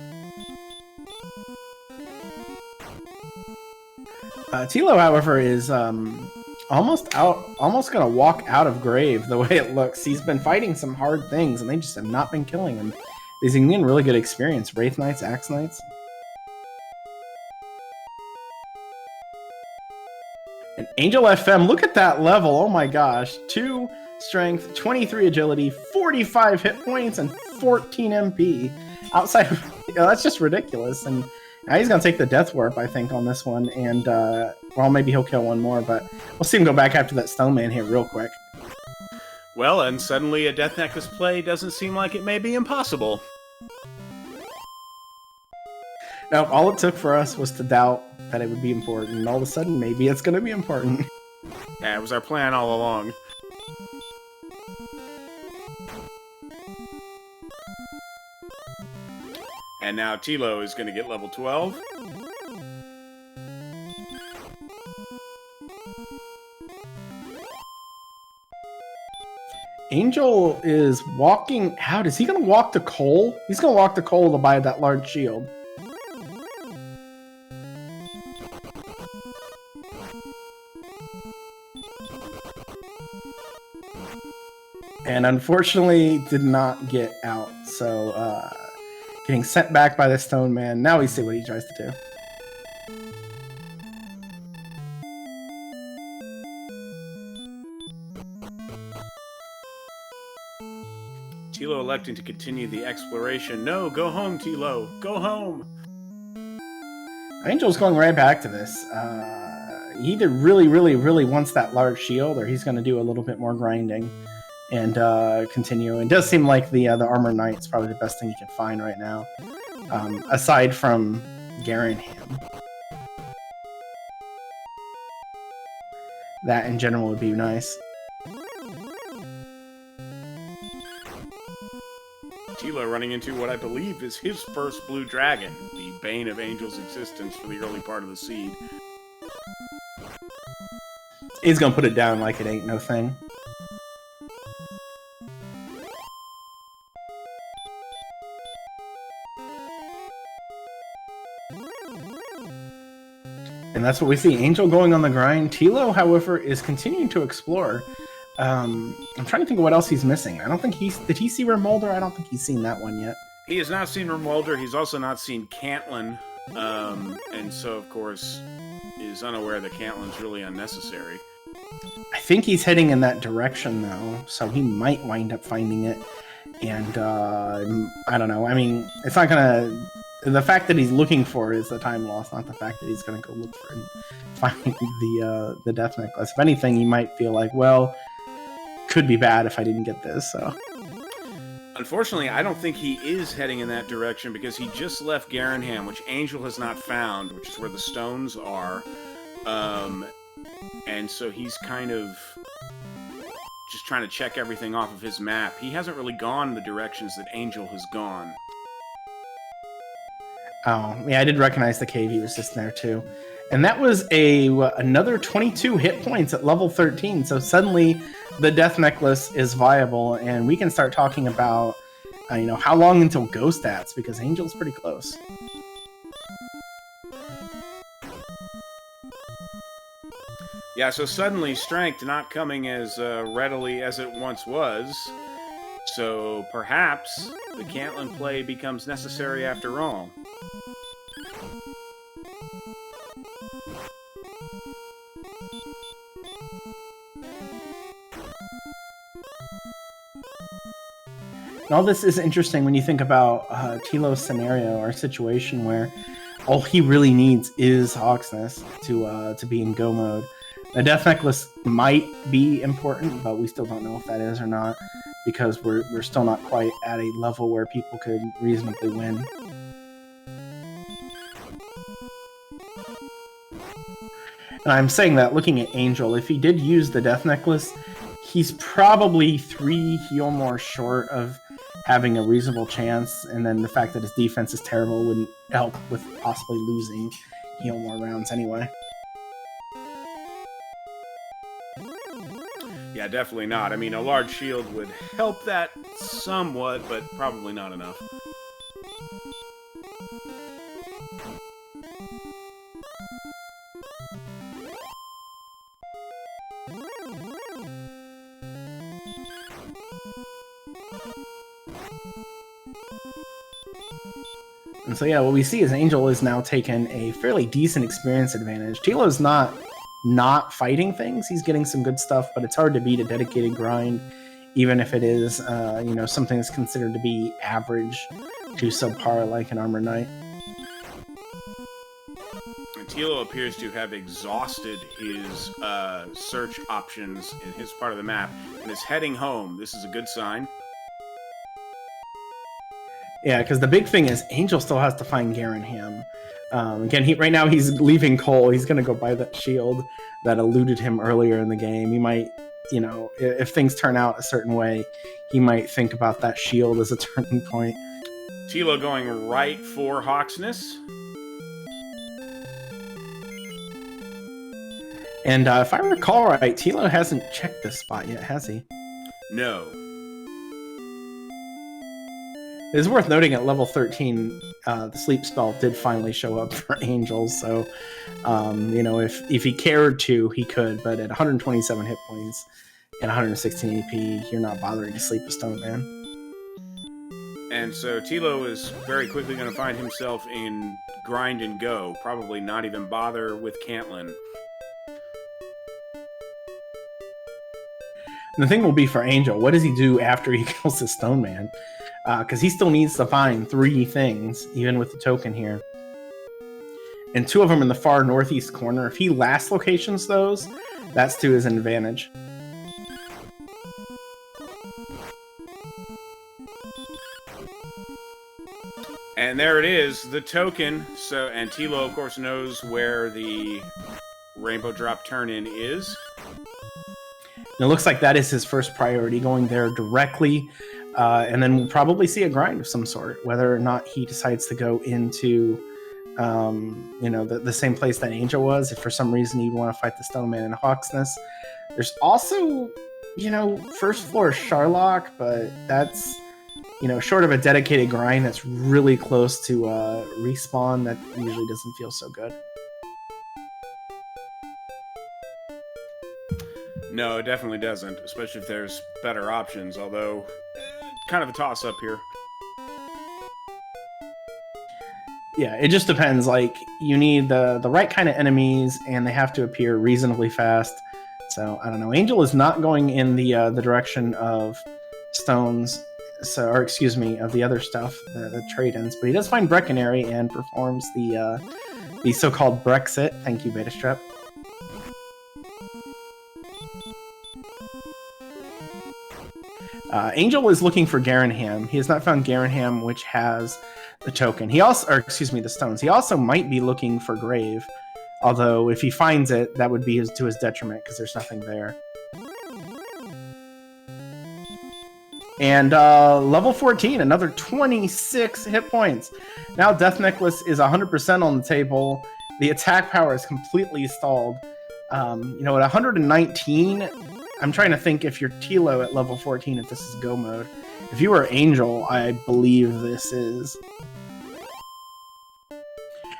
Tilo, however, is almost gonna walk out of grave the way it looks. He's been fighting some hard things, and they just have not been killing him. He's getting really good experience. Wraith Knights, Axe Knights. And Angel FM, look at that level. Oh my gosh. 2 strength, 23 agility, 45 hit points, and 14 MP. Outside of... that's just ridiculous. And now he's going to take the Death Warp, I think, on this one. And, well, maybe he'll kill one more, but we'll see him go back after that Stone Man here real quick. Well, and suddenly a Death Necklace play doesn't seem like it may be impossible. Now, all it took for us was to doubt that it would be important, and all of a sudden, maybe it's going to be important. Yeah, it was our plan all along. And now Tilo is going to get level 12. Angel is walking out. Is he going to walk to Cole? He's going to walk to Cole to buy that large shield. And unfortunately did not get out. So, getting sent back by the Stone Man. Now we see what he tries to do. Tilo electing to continue the exploration. No, go home, Tilo. Go home. Angel's going right back to this. He either really wants that large shield, or he's going to do a little bit more grinding and continue. It does seem like the Armor Knight's probably the best thing he can find right now, aside from Garanham. That in general would be nice. Tilo running into what I believe is his first blue dragon, the bane of Angel's existence for the early part of the seed. He's gonna put it down like it ain't no thing. And that's what we see. Angel going on the grind. Tilo, however, is continuing to explore. I'm trying to think of what else he's missing. I don't think did he see Remolder? I don't think he's seen that one yet. He has not seen Remolder. He's also not seen Cantlin. And so, of course, is unaware that Cantlin's really unnecessary. I think he's heading in that direction, though, so he might wind up finding it. And, I don't know. I mean, it's not gonna... The fact that he's looking for it is the time loss, not the fact that he's gonna go look for it and find the Death Necklace. If anything, he might feel like, well, could be bad if I didn't get this, so... Unfortunately, I don't think he is heading in that direction because he just left Garanham, which Angel has not found, which is where the stones are. And so he's kind of just trying to check everything off of his map. He hasn't really gone the directions that Angel has gone. Oh, yeah, I did recognize the cave. He was just there, too. And that was another 22 hit points at level 13. So suddenly the Death Necklace is viable, and we can start talking about, how long until Ghost stats, because Angel's pretty close. Yeah, so suddenly strength not coming as readily as it once was. So perhaps the Cantlin play becomes necessary after all. And all this is interesting when you think about Tilo's scenario or situation where all he really needs is Hawksness to be in go mode. The Death Necklace might be important, but we still don't know if that is or not, because we're still not quite at a level where people could reasonably win. And I'm saying that looking at Angel, if he did use the Death Necklace, he's probably 3 heal more short of having a reasonable chance, and then the fact that his defense is terrible wouldn't help with possibly losing heal more rounds anyway. Yeah, definitely not. I mean, a large shield would help that somewhat, but probably not enough. And so yeah, what we see is Angel is now taking a fairly decent experience advantage. Tilo's not fighting things. He's getting some good stuff, but it's hard to beat a dedicated grind, even if it is something that's considered to be average to subpar like an Armor Knight. And Tilo appears to have exhausted his search options in his part of the map and is heading home. This is a good sign. Yeah, because the big thing is Angel still has to find Garanham. Again, right now he's leaving Cole. He's going to go buy that shield that eluded him earlier in the game. He might, if things turn out a certain way, he might think about that shield as a turning point. Tilo going right for Hawksness. And if I recall right, Tilo hasn't checked this spot yet, has he? No. It is worth noting at level 13, the sleep spell did finally show up for Angels, so, if he cared to, he could, but at 127 hit points and 116 AP, you're not bothering to sleep a Stone Man. And so Tilo is very quickly going to find himself in grind and go, probably not even bother with Cantlin. And the thing will be for Angel, what does he do after he kills his Stone Man? Because he still needs to find 3 things, even with the token here. And 2 of them in the far northeast corner. If he last locations those, that's to his advantage. And there it is, the token. And Tilo, of course, knows where the Rainbow Drop turn-in is. And it looks like that is his first priority, going there directly. And then we'll probably see a grind of some sort, whether or not he decides to go into, the same place that Angel was. If for some reason he'd want to fight the Stone Man in Hawksness. There's also, first floor Sharlock, but that's, short of a dedicated grind that's really close to respawn, that usually doesn't feel so good. No, it definitely doesn't, especially if there's better options, although kind of a toss-up here. Yeah, it just depends. Like, you need the right kind of enemies, and they have to appear reasonably fast. So, I don't know. Angel is not going in the direction of stones, of the other stuff, the trade-ins, but he does find Brecconary and performs the so-called Brexit. Thank you, Betastrap. Angel is looking for Garanham. He has not found Garanham, which has the token. The stones. He also might be looking for Grave, although if he finds it, that would be to his detriment because there's nothing there. And level 14, another 26 hit points. Now Death Necklace is 100% on the table. The attack power is completely stalled. At 119. I'm trying to think if you're Tilo at level 14, if this is go mode. If you were Angel, I believe this is.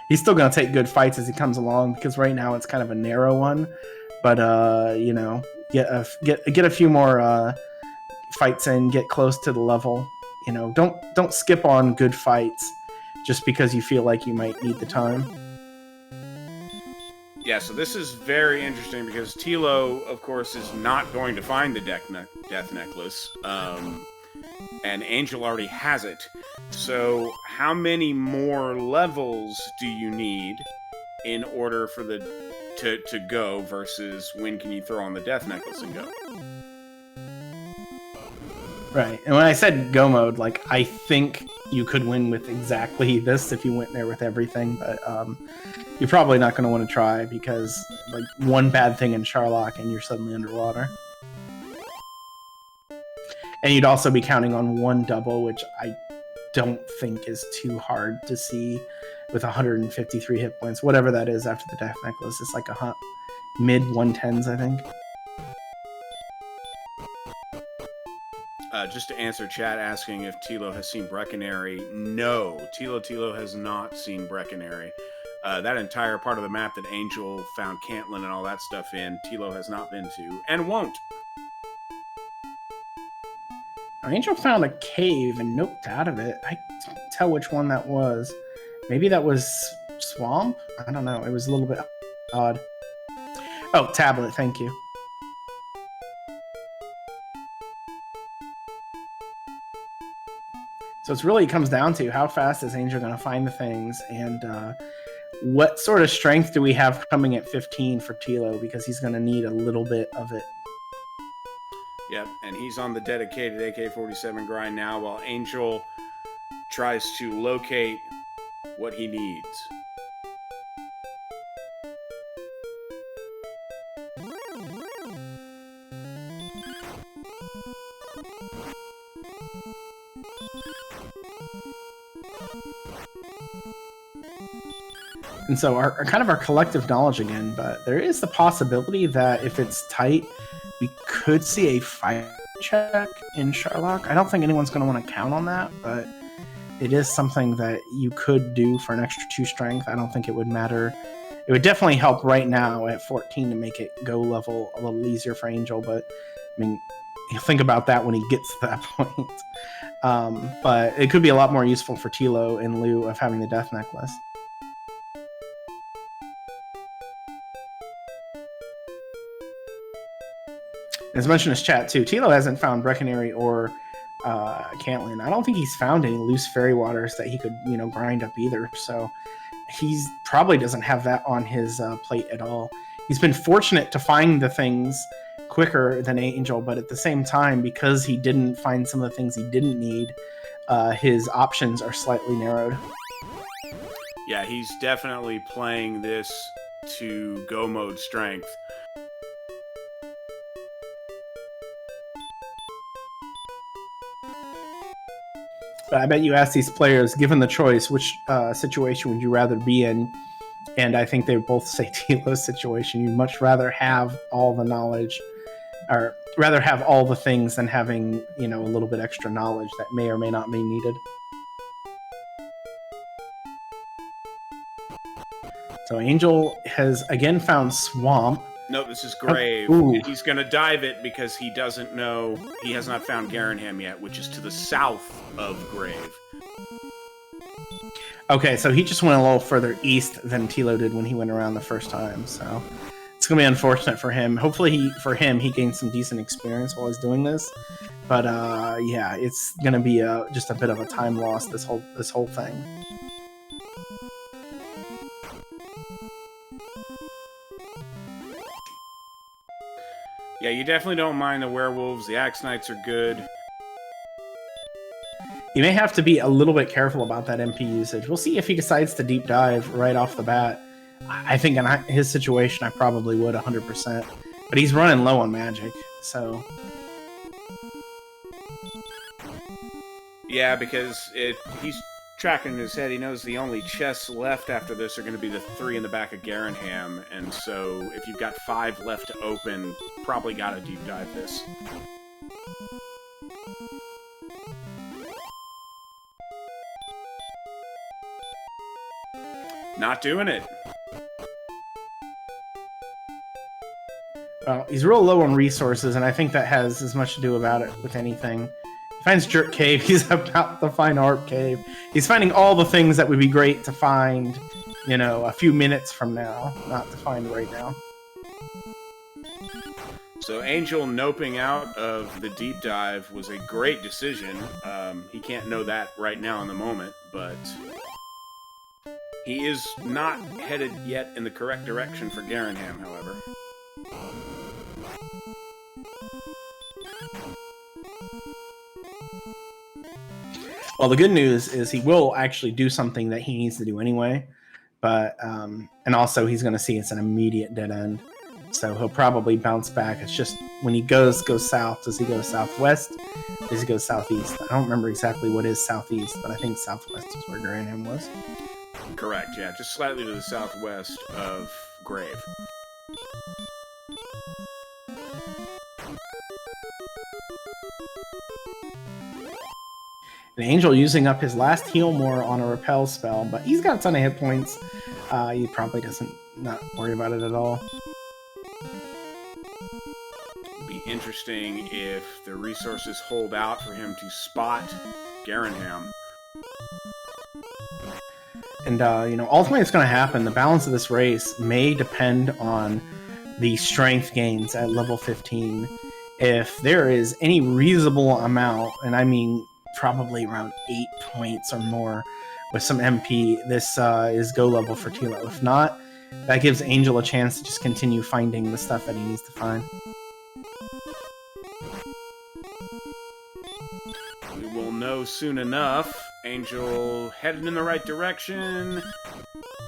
He's still going to take good fights as he comes along, because right now it's kind of a narrow one. But, get a few more fights in, get close to the level. Don't skip on good fights just because you feel like you might need the time. Yeah, so this is very interesting because Tilo, of course, is not going to find the Death Necklace. and Angel already has it. So how many more levels do you need in order for the to go versus when can you throw on the death necklace and go? Right. And when I said go mode, like, I think you could win with exactly this if you went there with everything, but you're probably not going to want to try because, like, one bad thing in Charlock and you're suddenly underwater. And you'd also be counting on one double, which I don't think is too hard to see with 153 hit points, whatever that is after the death necklace. It's like a mid 110s, I think. Just to answer chat asking if Tilo has seen Brecconary, no, Thilotilo has not seen Brecconary. That entire part of the map that Angel found Cantlin and all that stuff in, Tilo has not been to, and won't. Angel found a cave and noped out of it. I can't tell which one that was. Maybe that was Swamp? I don't know. It was a little bit odd. Oh, tablet, thank you. So it really comes down to how fast is Angel going to find the things, and what sort of strength do we have coming at 15 for Tilo, because he's going to need a little bit of it. Yep, and he's on the dedicated AK-47 grind now while Angel tries to locate what he needs. And so our kind of our collective knowledge again, but there is the possibility that if it's tight, we could see a fight check in Charlock. I don't think anyone's going to want to count on that, but it is something that you could do for an extra 2 strength. I don't think it would matter. It would definitely help right now at 14 to make it go level a little easier for Angel, but I mean, think about that when he gets to that point. But it could be a lot more useful for Tilo in lieu of having the death necklace. As mentioned in his chat too, Tilo hasn't found Brecconary or Cantlin. I don't think he's found any loose fairy waters that he could, grind up either. So he's probably doesn't have that on his plate at all. He's been fortunate to find the things quicker than Angel, but at the same time, because he didn't find some of the things he didn't need, his options are slightly narrowed. Yeah, he's definitely playing this to go mode strength. But I bet you ask these players, given the choice, which situation would you rather be in? And I think they both say Tilo's situation. You'd much rather have all the knowledge, or rather have all the things than having, a little bit extra knowledge that may or may not be needed. So Angel has again found Swamp. No, this is Grave. Ooh. He's going to dive it because he doesn't know, he has not found Garanham yet, which is to the south of Grave. Okay, so he just went a little further east than Tilo did when he went around the first time, so it's going to be unfortunate for him. Hopefully he gained some decent experience while he's doing this, but yeah, it's going to be just a bit of a time loss, this whole thing. Yeah, you definitely don't mind the werewolves. The Axe Knights are good. You may have to be a little bit careful about that MP usage. We'll see if he decides to deep dive right off the bat. I think in his situation, I probably would 100%. But he's running low on magic, so... Yeah, because he's tracking in his head. He knows the only chests left after this are going to be the 3 in the back of Garanham, and so if you've got 5 left to open, probably got to deep dive this. Not doing it. Well, he's real low on resources, and I think that has as much to do about it with anything. He finds Jerk Cave, he's about to find Harp Cave. He's finding all the things that would be great to find, a few minutes from now, not to find right now. So Angel noping out of the deep dive was a great decision. He can't know that right now in the moment, but he is not headed yet in the correct direction for Garanham, however. Well, the good news is he will actually do something that he needs to do anyway, but and also he's going to see it's an immediate dead end. So he'll probably bounce back. It's just when he goes south, does he go southwest? Does he go southeast? I don't remember exactly what is southeast, but I think southwest is where Garanham was. Correct, yeah. Just slightly to the southwest of Grave. An Angel using up his last heal more on a repel spell, but he's got a ton of hit points. He probably doesn't not worry about it at all. Be interesting if the resources hold out for him to spot Garanham. And ultimately it's going to happen. The balance of this race may depend on the strength gains at level 15. If there is any reasonable amount, and I mean probably around 8 points or more with some MP, this is go level for Tilo. If not, that gives Angel a chance to just continue finding the stuff that he needs to find. We will know soon enough. Angel headed in the right direction.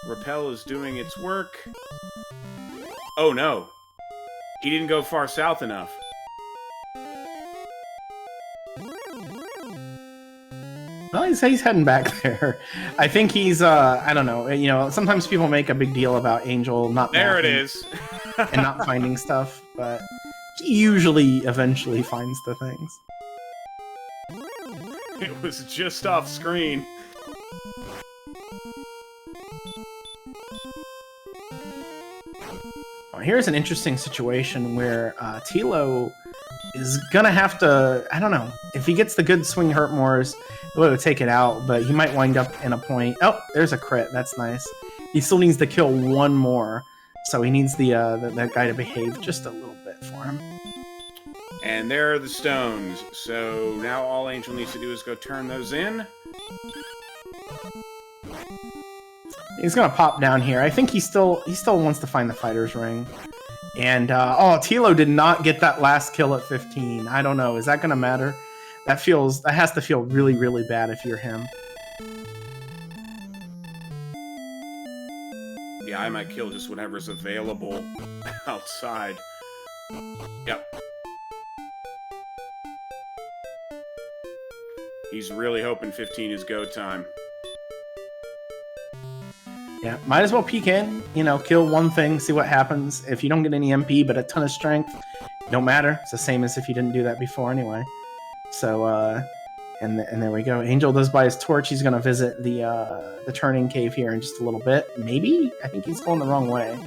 Repel is doing its work. Oh no. He didn't go far south enough. Well, he's heading back there. I think he's, I don't know. Sometimes people make a big deal about Angel not there it is. and not finding stuff, but he usually eventually finds the things. It was just off screen. Well, here's an interesting situation where Tilo is gonna have to, I don't know, if he gets the good swing hurt mores, he'll take it out, but he might wind up in a point. Oh, there's a crit. That's nice. He still needs to kill one more, so he needs that guy to behave just a little bit for him. And there are the stones. So now all Angel needs to do is go turn those in. He's gonna pop down here. I think he still wants to find the fighter's ring. And Tilo did not get that last kill at 15. I don't know. Is that gonna matter? That has to feel really, really bad if you're him. Yeah, I might kill just whatever's available outside. Yep. He's really hoping 15 is go time. Yeah, might as well peek in, kill one thing, see what happens. If you don't get any MP but a ton of strength, don't matter. It's the same as if you didn't do that before anyway. So, and there we go. Angel does buy his torch. He's going to visit the turning cave here in just a little bit. Maybe? I think he's going the wrong way.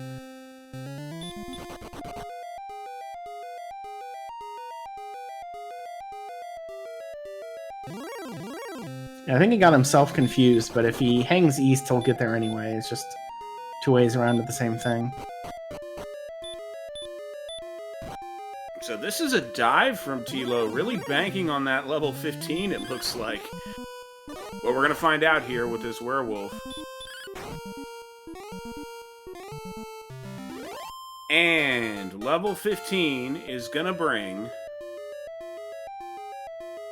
Yeah, I think he got himself confused, but if he hangs east, he'll get there anyway. It's just 2 ways around to the same thing. So this is a dive from Tilo, really banking on that level 15, it looks like. Well, we're going to find out here with this werewolf. And level 15 is going to bring...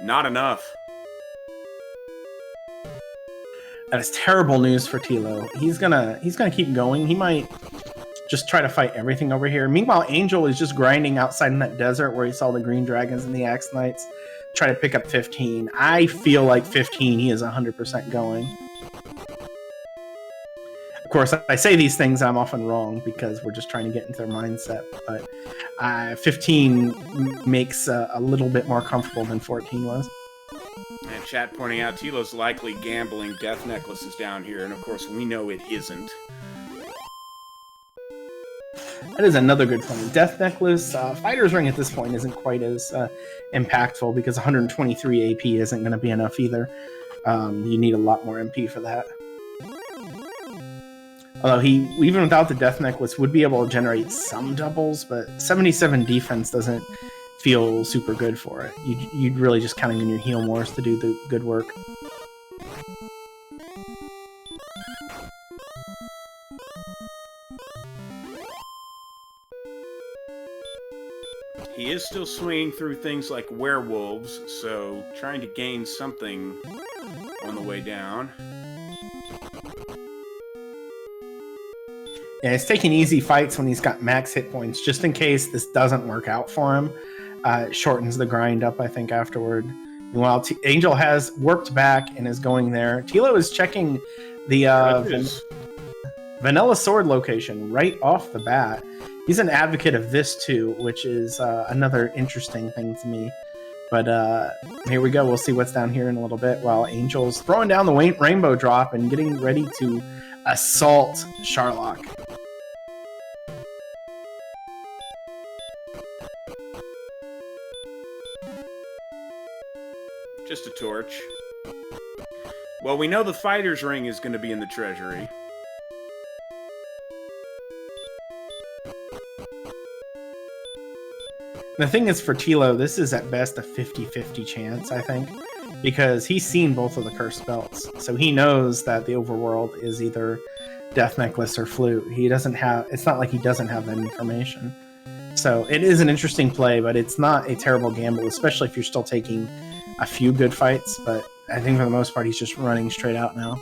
not enough. That is terrible news for Tilo. He's gonna keep going. He might just try to fight everything over here. Meanwhile, Angel is just grinding outside in that desert where he saw the green dragons and the axe knights. Try to pick up 15. I feel like 15, he is 100% going. Of course, I say these things, I'm often wrong because we're just trying to get into their mindset. But 15 makes a little bit more comfortable than 14 was. And chat pointing out Tilo's likely gambling death necklaces down here, and of course we know it isn't. That is another good point. Death necklace, fighter's ring at this point isn't quite as impactful because 123 AP isn't going to be enough either. You need a lot more MP for that. Although he, even without the Death Necklace, would be able to generate some doubles, but 77 defense doesn't feel super good for it. You'd really just counting on your heal Morse to do the good work. He is still swinging through things like werewolves, so trying to gain something on the way down. Yeah, he's taking easy fights when he's got max hit points, just in case this doesn't work out for him. It shortens the grind up, I think, afterward. And while Angel has warped back and is going there, Tilo is checking the Vanilla Sword location right off the bat. He's an advocate of this too, which is another interesting thing to me. But here we go. We'll see what's down here in a little bit while Angel's throwing down the rainbow drop and getting ready to assault Sharlock. Just a torch. Well, we know the fighter's ring is going to be in the treasury. The thing is, for Tilo, this is at best a 50-50 chance, I think, because he's seen both of the cursed belts, so he knows that the overworld is either Death Necklace or Flute. He doesn't have. It's not like he doesn't have that information. So it is an interesting play, but it's not a terrible gamble, especially if you're still taking a few good fights. But I think for the most part, he's just running straight out now.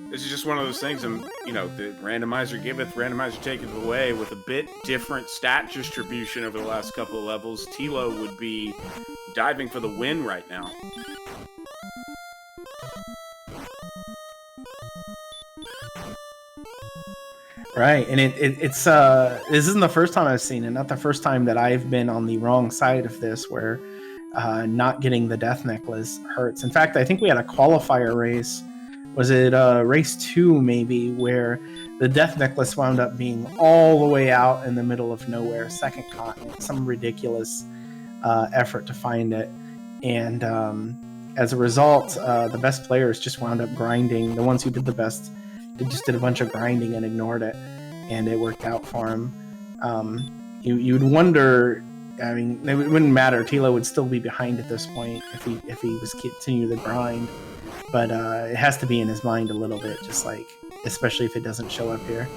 This is just one of those things, and you know, the randomizer giveth, randomizer taketh away. With a bit different stat distribution over the last couple of levels, Tilo would be diving for the win right now. Right, and it's this isn't the first time I've seen it, not the first time that I've been on the wrong side of this, where not getting the Death Necklace hurts. In fact, I think we had a qualifier race. Was it race 2 maybe, where the Death Necklace wound up being all the way out in the middle of nowhere, second continent, some ridiculous effort to find it. And as a result, the best players just wound up grinding. The ones who did the best, they just did a bunch of grinding and ignored it, and it worked out for him. You'd wonder, I mean, it wouldn't matter. Tilo would still be behind at this point if he was continue the grind. But it has to be in his mind a little bit, just like, especially if it doesn't show up here.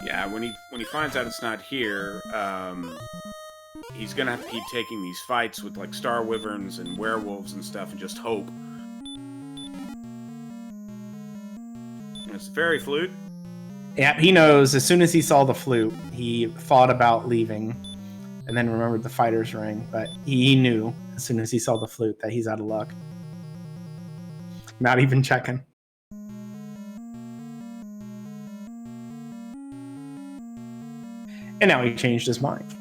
Yeah, when he finds out it's not here, he's gonna have to keep taking these fights with like Star Wyverns and werewolves and stuff, and just hope. And it's the fairy flute. Yeah, he knows. As soon as he saw the flute, he thought about leaving, and then remembered the fighter's ring. But he knew as soon as he saw the flute that he's out of luck. Not even checking. And now he changed his mind.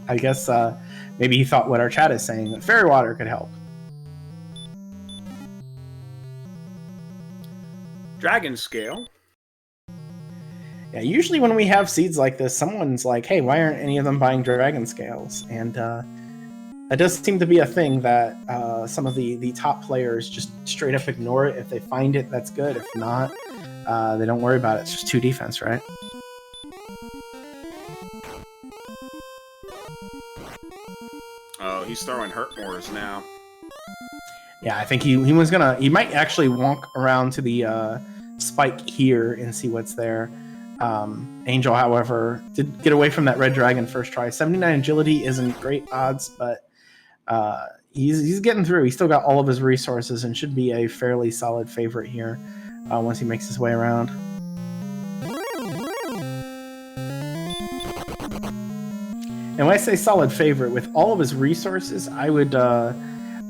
I guess maybe he thought what our chat is saying, that fairy water could help. Dragon scale. Yeah, usually when we have seeds like this, someone's like, hey, why aren't any of them buying dragon scales? And that does seem to be a thing that some of the top players just straight up ignore it. If they find it, that's good. If not, they don't worry about it. It's just 2 defense, right? Oh, he's throwing Hurtmores now. Yeah, I think he might actually walk around to the spike here and see what's there. Angel, however, did get away from that red dragon first try. 79 agility isn't great odds, but he's getting through. He's still got all of his resources and should be a fairly solid favorite here once he makes his way around. And when I say solid favorite, with all of his resources, I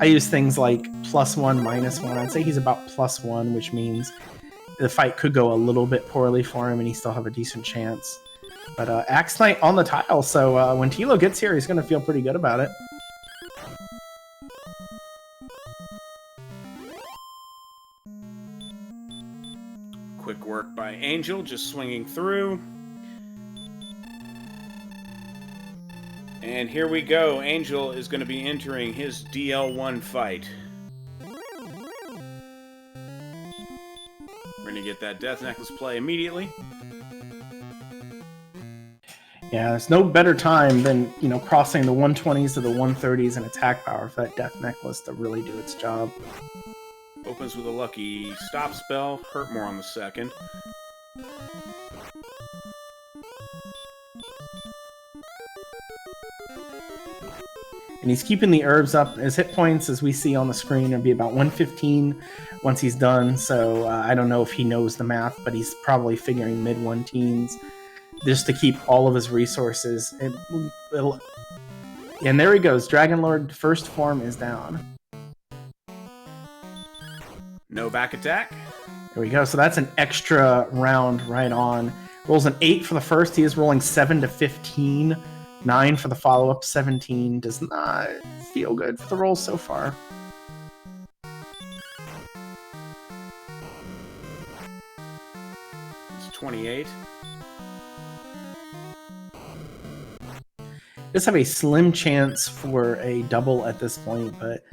use things like +1, -1. I'd say he's about +1, which means the fight could go a little bit poorly for him and he still have a decent chance. But Axe Knight on the tile, so when Tilo gets here, he's going to feel pretty good about it. Quick work by Angel, just swinging through. And here we go. Angel is going to be entering his DL1 fight. We're going to get that Death Necklace play immediately. Yeah, there's no better time than, crossing the 120s to the 130s in attack power for that Death Necklace to really do its job. Opens with a lucky stop spell. Hurt more on the second. And he's keeping the herbs up. His hit points, as we see on the screen, will be about 115 once he's done. So I don't know if he knows the math, but he's probably figuring mid-1 teens just to keep all of his resources. And there he goes. Dragon Lord first form is down. No back attack. There we go. So that's an extra round right on. Rolls an 8 for the first. He is rolling 7 to 15. 9 for the follow-up. 17 does not feel good for the rolls so far. It's 28. Just have a slim chance for a double at this point, but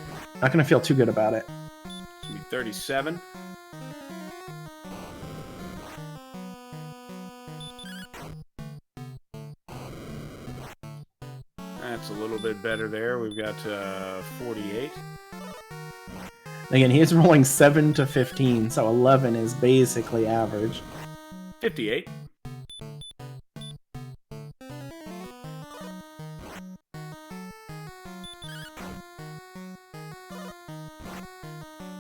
not going to feel too good about it. It's going to be 37. That's a little bit better there. We've got 48. Again, he is rolling 7 to 15, so 11 is basically average. 58.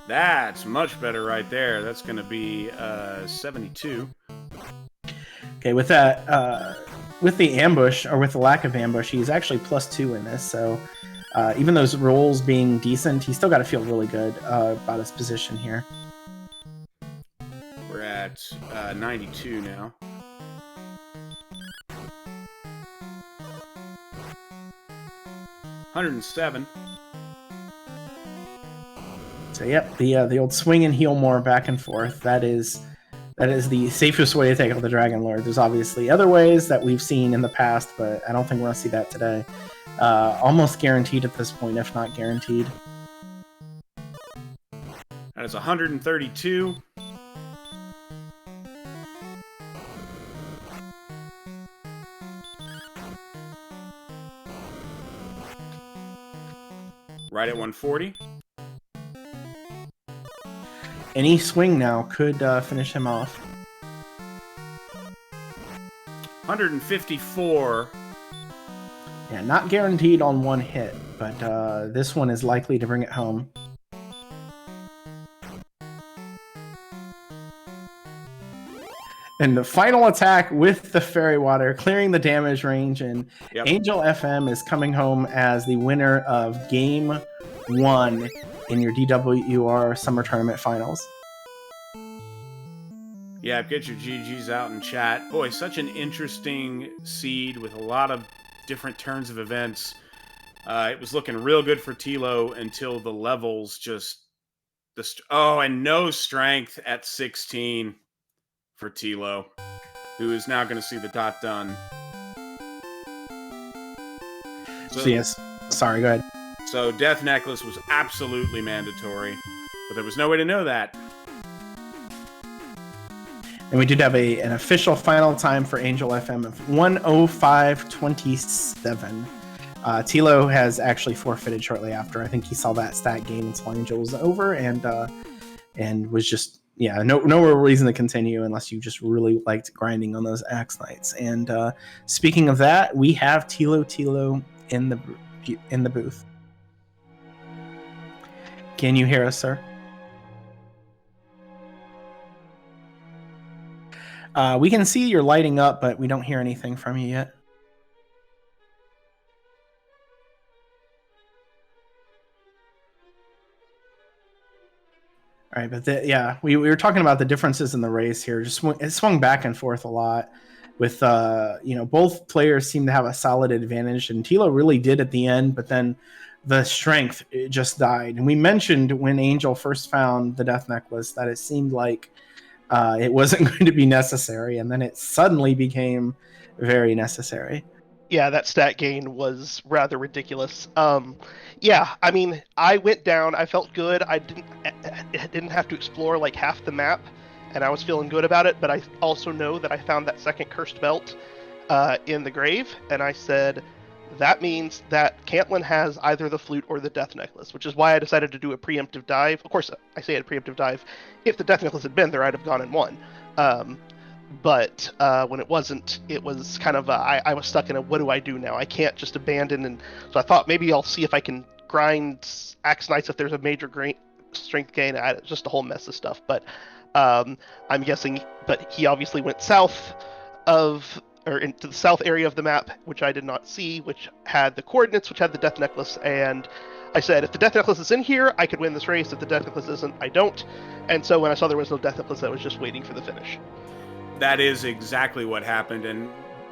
That's much better right there. That's going to be 72. Okay, with that, with the ambush, or with the lack of ambush, he's actually +2 in this, so even those rolls being decent, he's still got to feel really good about his position here. We're at 92 now. $107. So yep, the old swing and heal more back and forth. That is the safest way to take out the Dragon Lord. There's obviously other ways that we've seen in the past, but I don't think we're going to see that today. Almost guaranteed at this point, if not guaranteed. That is 132. Right at 140. Any swing now could finish him off. 154. Yeah, not guaranteed on one hit, but this one is likely to bring it home. And the final attack with the Fairy Water, clearing the damage range, and Yep. Angel FM is coming home as the winner of Game 1 in your DWR Summer Tournament Finals. Yeah, get your GGs out in chat. Boy, such an interesting seed with a lot of different turns of events. It was looking real good for Tilo until the levels just... and no strength at 16 for Tilo, who is now going to see the dot done. So yes, sorry, go ahead. So Death Necklace was absolutely mandatory, but there was no way to know that. And we did have an official final time for Angel FM of 1:05:27. Tilo has actually forfeited shortly after. I think he saw that stat gain until Angel was over, and was just no real reason to continue unless you just really liked grinding on those Axe Knights. And speaking of that, we have Thilotilo in the booth. Can you hear us, sir? We can see you're lighting up, but we don't hear anything from you yet. All right, but we were talking about the differences in the race here. It swung back and forth a lot. With both players seem to have a solid advantage, and Tilo really did at the end, but then the strength just died. And we mentioned when Angel first found the Death Necklace that it seemed like it wasn't going to be necessary, and then it suddenly became very necessary. Yeah, that stat gain was rather ridiculous. Yeah, I mean, I went down. I felt good. I didn't have to explore like half the map, and I was feeling good about it. But I also know that I found that second cursed belt in the grave, and I said that means that Cantlin has either the flute or the death necklace, which is why I decided to do a preemptive dive. Of course, I say a preemptive dive. If the death necklace had been there, I'd have gone and won. Um, but when it wasn't, it was kind of I was stuck in a what do I do now? I can't just abandon, and so I thought maybe I'll see if I can grind Axe Knights if there's a major strength gain. Just a whole mess of stuff, but I'm guessing. But he obviously went south of or into the south area of the map, which I did not see, which had the coordinates, which had the death necklace, and I said if the death necklace is in here, I could win this race. If the death necklace isn't, I don't. And so when I saw there was no death necklace, I was just waiting for the finish. That is exactly what happened. And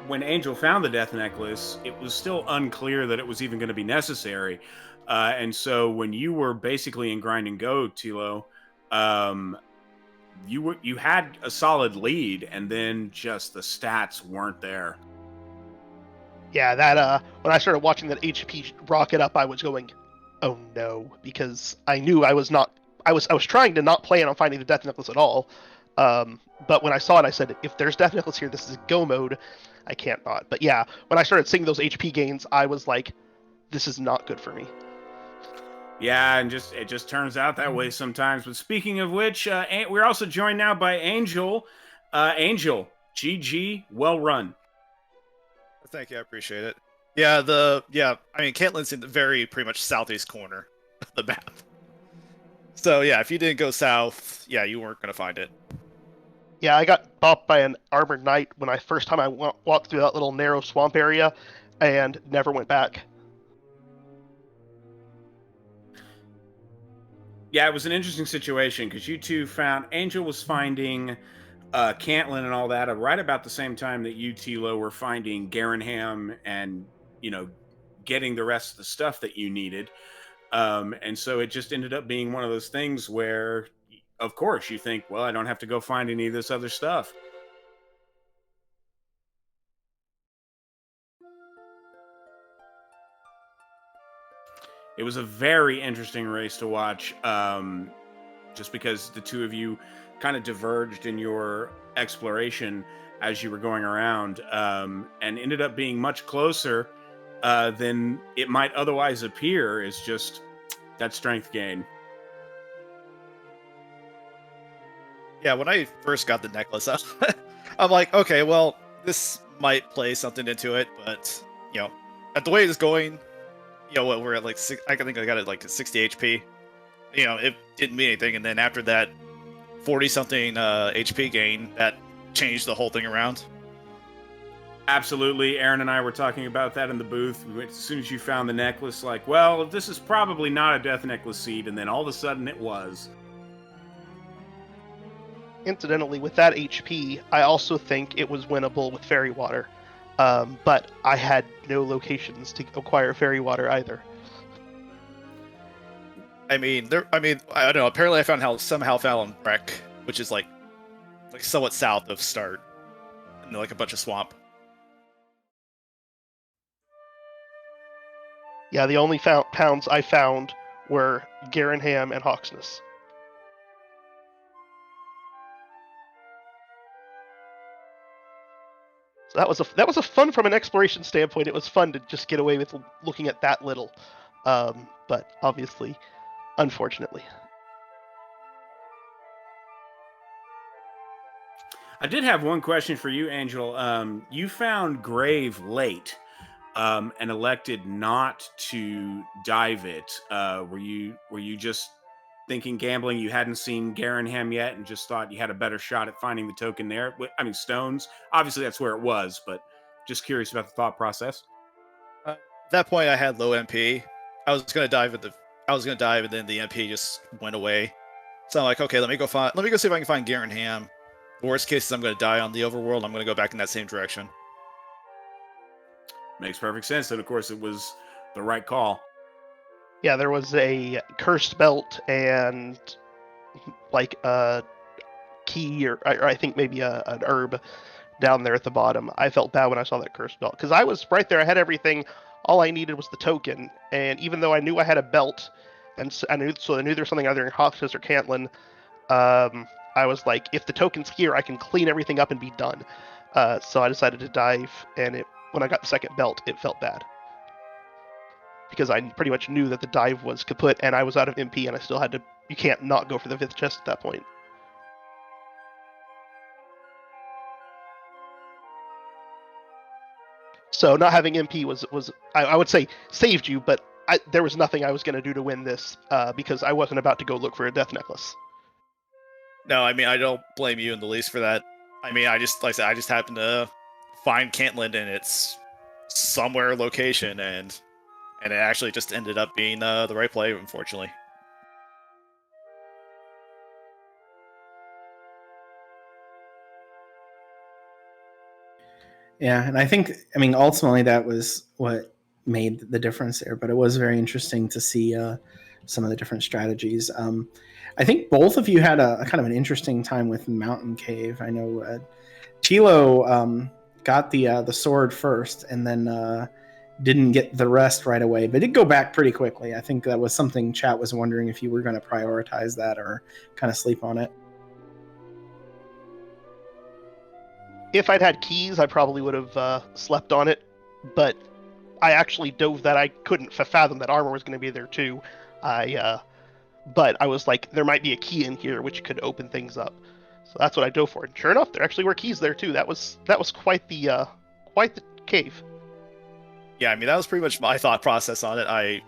when Angel found the death necklace, it was still unclear that it was even going to be necessary. And so when you were basically in grind and go, Tilo, um, you had a solid lead, and then just the stats weren't there. Yeah, that when I started watching that HP rocket up, I was going, "Oh no," because I knew I was not. I was trying to not plan on finding the death necklace at all. But when I saw it, I said, "If there's death necklace here, this is go mode. I can't not." But yeah, when I started seeing those HP gains, I was like, "This is not good for me." Yeah, and it just turns out that way sometimes. But speaking of which, we're also joined now by Angel. Angel, GG, well run. Thank you, I appreciate it. I mean, Cantlin's in the very pretty much southeast corner of the map. So yeah, if you didn't go south, yeah, you weren't gonna find it. Yeah, I got bopped by an armored knight when I first time I walked through that little narrow swamp area, and never went back. Yeah, it was an interesting situation because you two found Angel was finding Cantlin and all that right about the same time that you, Tilo, were finding Garanham and, you know, getting the rest of the stuff that you needed. And so it just ended up being one of those things where, of course, you think, well, I don't have to go find any of this other stuff. It was a very interesting race to watch, just because the two of you kind of diverged in your exploration as you were going around, and ended up being much closer than it might otherwise appear. Is just that strength gain. Yeah, when I first got the necklace, I'm like, okay, well, this might play something into it, but you know, at the way it's going, you know, we're at like I think I got it like 60 HP. You know, it didn't mean anything, and then after that 40 something HP gain, that changed the whole thing around. Absolutely. Aaron and I were talking about that in the booth. As soon as you found the necklace, like, well, this is probably not a death necklace seed, and then all of a sudden it was. Incidentally, with that HP, I also think it was winnable with fairy water. But I had no locations to acquire fairy water either. I mean, I don't know. Apparently, I somehow found Wreck, which is like somewhat south of Start, and like a bunch of swamp. Yeah, the only pounds I found were Garanham and Hawksness. So that was a fun from an exploration standpoint. It was fun to just get away with looking at that little, but obviously, unfortunately. I did have one question for you, Angel. You found Grave late, and elected not to dive it. Were you just thinking gambling? You hadn't seen Garanham yet, and just thought you had a better shot at finding the token there. I mean, stones. Obviously, that's where it was, but just curious about the thought process. At that point, I had low MP. I was gonna dive and then the MP just went away. So I'm like, okay, let me go see if I can find Garanham. Worst case is I'm gonna die on the overworld. I'm gonna go back in that same direction. Makes perfect sense. And of course, it was the right call. Yeah, there was a cursed belt and like a key or I think maybe an herb down there at the bottom. I felt bad when I saw that cursed belt because I was right there. I had everything. All I needed was the token, and even though I knew I had a belt, and I knew there was something either in Hoxus or Cantlin, I was like, if the token's here, I can clean everything up and be done. So I decided to dive, and when I got the second belt, it felt bad because I pretty much knew that the dive was kaput, and I was out of MP, and I still had to. You can't not go for the 5th chest at that point. So not having MP was I would say saved you, but there was nothing I was going to do to win this because I wasn't about to go look for a death necklace. No, I mean, I don't blame you in the least for that. I mean, I just, like I said, I just happened to find Cantlin in its somewhere location, and it actually just ended up being the right play, unfortunately. Yeah, and I think, I mean, ultimately that was what made the difference there, but it was very interesting to see some of the different strategies. I think both of you had a kind of an interesting time with Mountain Cave. I know Tilo got the sword first and then didn't get the rest right away, but did go back pretty quickly. I think that was something chat was wondering if you were going to prioritize that or kind of sleep on it. If I'd had keys, I probably would have slept on it, but I actually dove that. I couldn't fathom that armor was going to be there too. But I was like, there might be a key in here which could open things up. So that's what I dove for. And sure enough, there actually were keys there too. That was quite the cave. Yeah, I mean, that was pretty much my thought process on it. I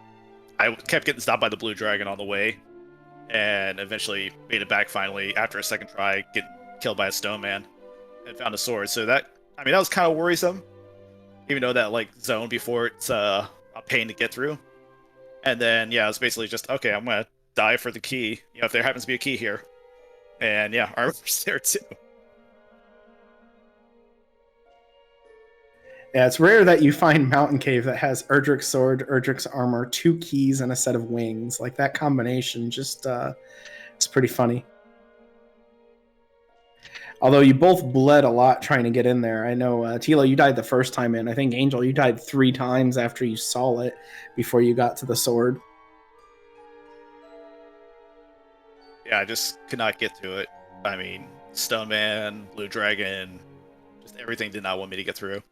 kept getting stopped by the blue dragon on the way, and eventually made it back finally after a second try, getting killed by a stone man, and found a sword. So that, I mean, that was kind of worrisome, even though that like zone before it's a pain to get through. And then yeah, it was basically just, okay, I'm gonna die for the key, you know, if there happens to be a key here. And yeah, armor's there too. Yeah, it's rare that you find Mountain Cave that has Erdrick's sword, Erdrick's armor, 2 keys, and a set of wings. Like that combination just it's pretty funny. Although you both bled a lot trying to get in there. I know, Tilo, you died the first time in. I think, Angel, you died 3 times after you saw it before you got to the sword. Yeah, I just could not get to it. I mean, Stone Man, Blue Dragon, just everything did not want me to get through.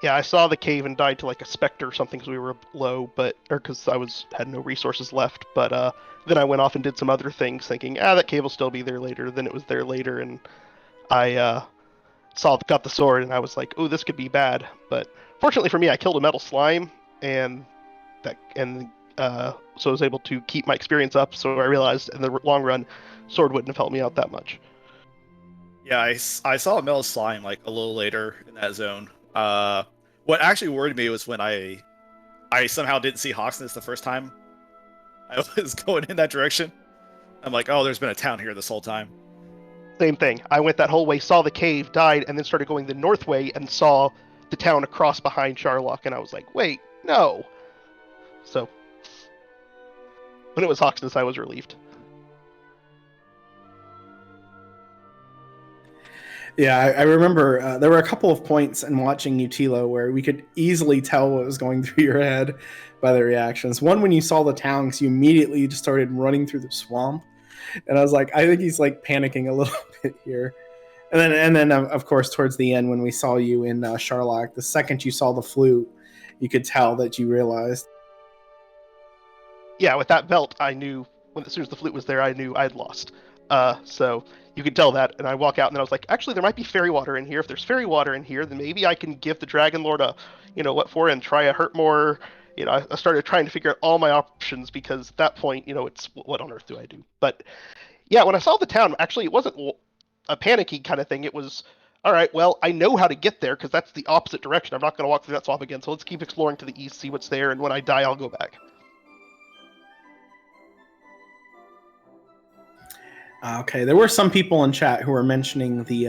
Yeah, I saw the cave and died to like a specter or something because we were low, or because I had no resources left. But then I went off and did some other things, thinking, that cave will still be there later. Then it was there later, and I got the sword, and I was like, oh, this could be bad. But fortunately for me, I killed a metal slime, and so I was able to keep my experience up. So I realized in the long run, sword wouldn't have helped me out that much. Yeah, I saw a metal slime like a little later in that zone. What actually worried me was when I somehow didn't see Hawksness the first time I was going in that direction. I'm like, oh, there's been a town here this whole time. Same thing. I went that whole way, saw the cave, died, and then started going the north way and saw the town across behind Charlock, and I was like, wait, no. So when it was Hawksness, I was relieved. Yeah, I remember there were a couple of points in watching Utilo where we could easily tell what was going through your head by the reactions. One, when you saw the town, because you immediately just started running through the swamp. And I was like, I think he's like panicking a little bit here. And then of course, towards the end, when we saw you in Charlock, the second you saw the flute, you could tell that you realized. Yeah, with that belt, I knew, as soon as the flute was there, I knew I'd lost. So you could tell that, and I walk out, and then I was like, actually, there might be fairy water in here. If there's fairy water in here, then maybe I can give the Dragon Lord a, what for, and try a hurt more. I started trying to figure out all my options, because at that point, it's, what on earth do I do? But yeah, when I saw the town, actually, it wasn't a panicky kind of thing. It was, all right, well, I know how to get there, because that's the opposite direction. I'm not going to walk through that swamp again, so let's keep exploring to the east, see what's there, and when I die, I'll go back. Okay, there were some people in chat who were mentioning the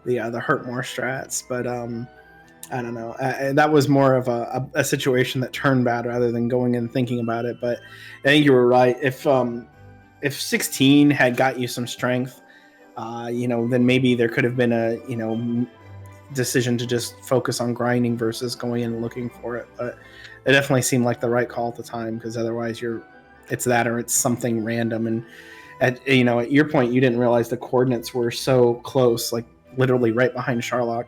hurt more strats, but I don't know. That was more of a situation that turned bad rather than going and thinking about it. But I think you were right. If if 16 had got you some strength, then maybe there could have been a decision to just focus on grinding versus going and looking for it. But it definitely seemed like the right call at the time, because otherwise it's that or it's something random. And at your point, you didn't realize the coordinates were so close, like literally right behind Sharlock.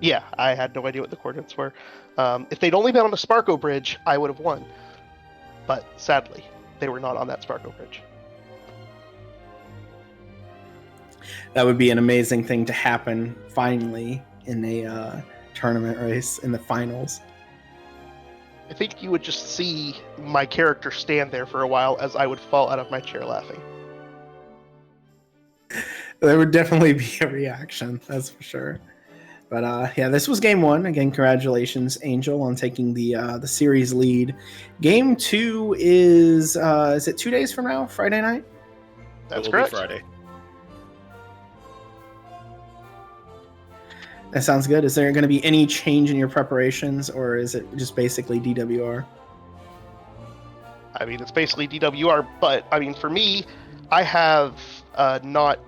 Yeah, I had no idea what the coordinates were. If they'd only been on the Sparko Bridge, I would have won. But sadly, they were not on that Sparko Bridge. That would be an amazing thing to happen finally in a tournament race in the finals. I think you would just see my character stand there for a while as I would fall out of my chair laughing. There would definitely be a reaction, that's for sure. But this was game 1. Again, congratulations, Angel, on taking the series lead. Game 2 is it 2 days from now, Friday night? That's correct. Friday. That sounds good. Is there going to be any change in your preparations, or is it just basically DWR? I mean, it's basically DWR, but I mean, for me, I have not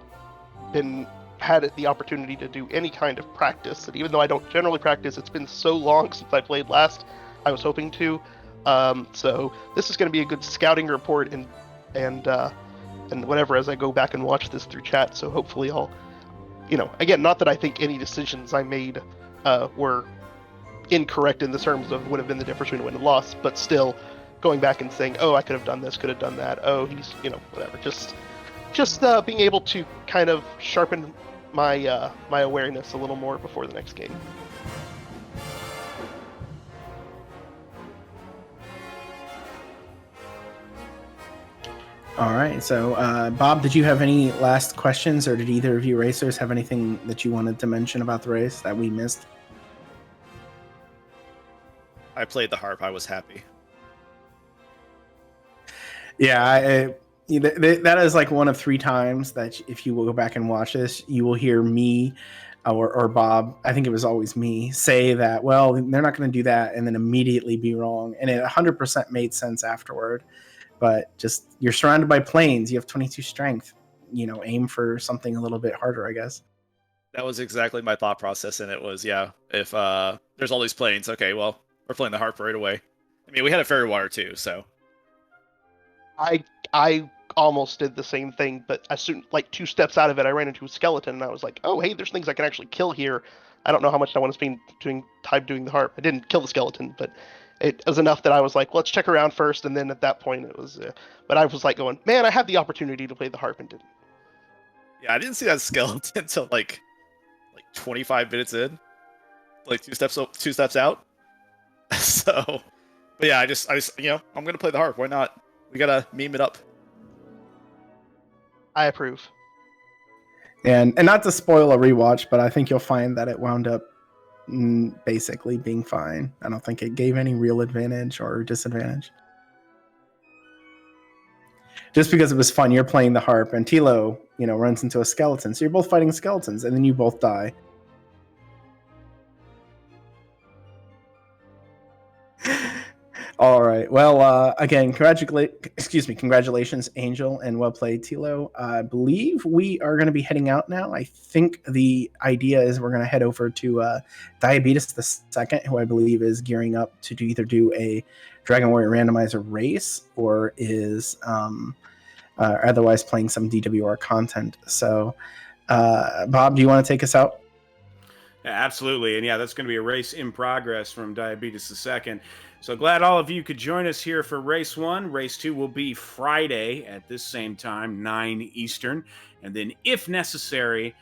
had the opportunity to do any kind of practice, and even though I don't generally practice, it's been so long since I played last. I was hoping to, so this is going to be a good scouting report and whatever as I go back and watch this through chat. So hopefully I'll, again, not that I think any decisions I made were incorrect in the terms of would have been the difference between a win and loss, but still going back and saying, oh, I could have done this, could have done that. Oh, he's, whatever. Just being able to kind of sharpen my my awareness a little more before the next game. All right. So, Bob, did you have any last questions, or did either of you racers have anything that you wanted to mention about the race that we missed? I played the harp. I was happy. Yeah, that is like one of 3 times that if you will go back and watch this, you will hear me or Bob, I think it was always me, say that, well, they're not going to do that, and then immediately be wrong. And it 100% made sense afterward. But just, you're surrounded by planes. You have 22 strength. Aim for something a little bit harder, I guess. That was exactly my thought process, and it was, if there's all these planes, okay, well, we're playing the harp right away. I mean, we had a fairy water too, so. I almost did the same thing, but as soon, like 2 steps out of it, I ran into a skeleton, and I was like, oh, hey, there's things I can actually kill here. I don't know how much I want to spend time doing the harp. I didn't kill the skeleton, but it was enough that I was like, let's check around first, and then at that point it was, but I was like going, man, I had the opportunity to play the harp and didn't. Yeah, I didn't see that skeleton until like 25 minutes in, like 2 steps out. So, but yeah, I just I'm gonna play the harp. Why not? We gotta meme it up. I approve. And not to spoil a rewatch, but I think you'll find that it wound up basically being fine. I don't think it gave any real advantage or disadvantage. Just because it was fun, you're playing the harp, and Tilo, runs into a skeleton. So you're both fighting skeletons, and then you both die. All right. Well, again, congratulations, Angel, and well played, Tilo. I believe we are going to be heading out now. I think the idea is we're going to head over to Diabetes the Second, who I believe is gearing up to either do a Dragon Warrior Randomizer race or is otherwise playing some DWR content. So, Bob, do you want to take us out? Yeah, absolutely. And yeah, that's going to be a race in progress from Diabetes the Second. So glad all of you could join us here for Race 1. Race 2 will be Friday at this same time, 9 Eastern. And then, if necessary,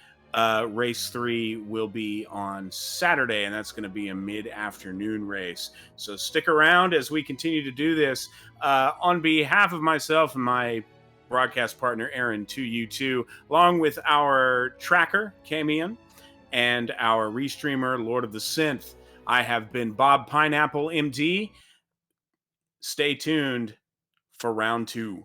Race 3 will be on Saturday, and that's going to be a mid-afternoon race. So stick around as we continue to do this. On behalf of myself and my broadcast partner, Aaron, to you too, along with our tracker, Camion, and our restreamer, Lord of the Synth, I have been Bob Pineapple, MD. Stay tuned for round 2.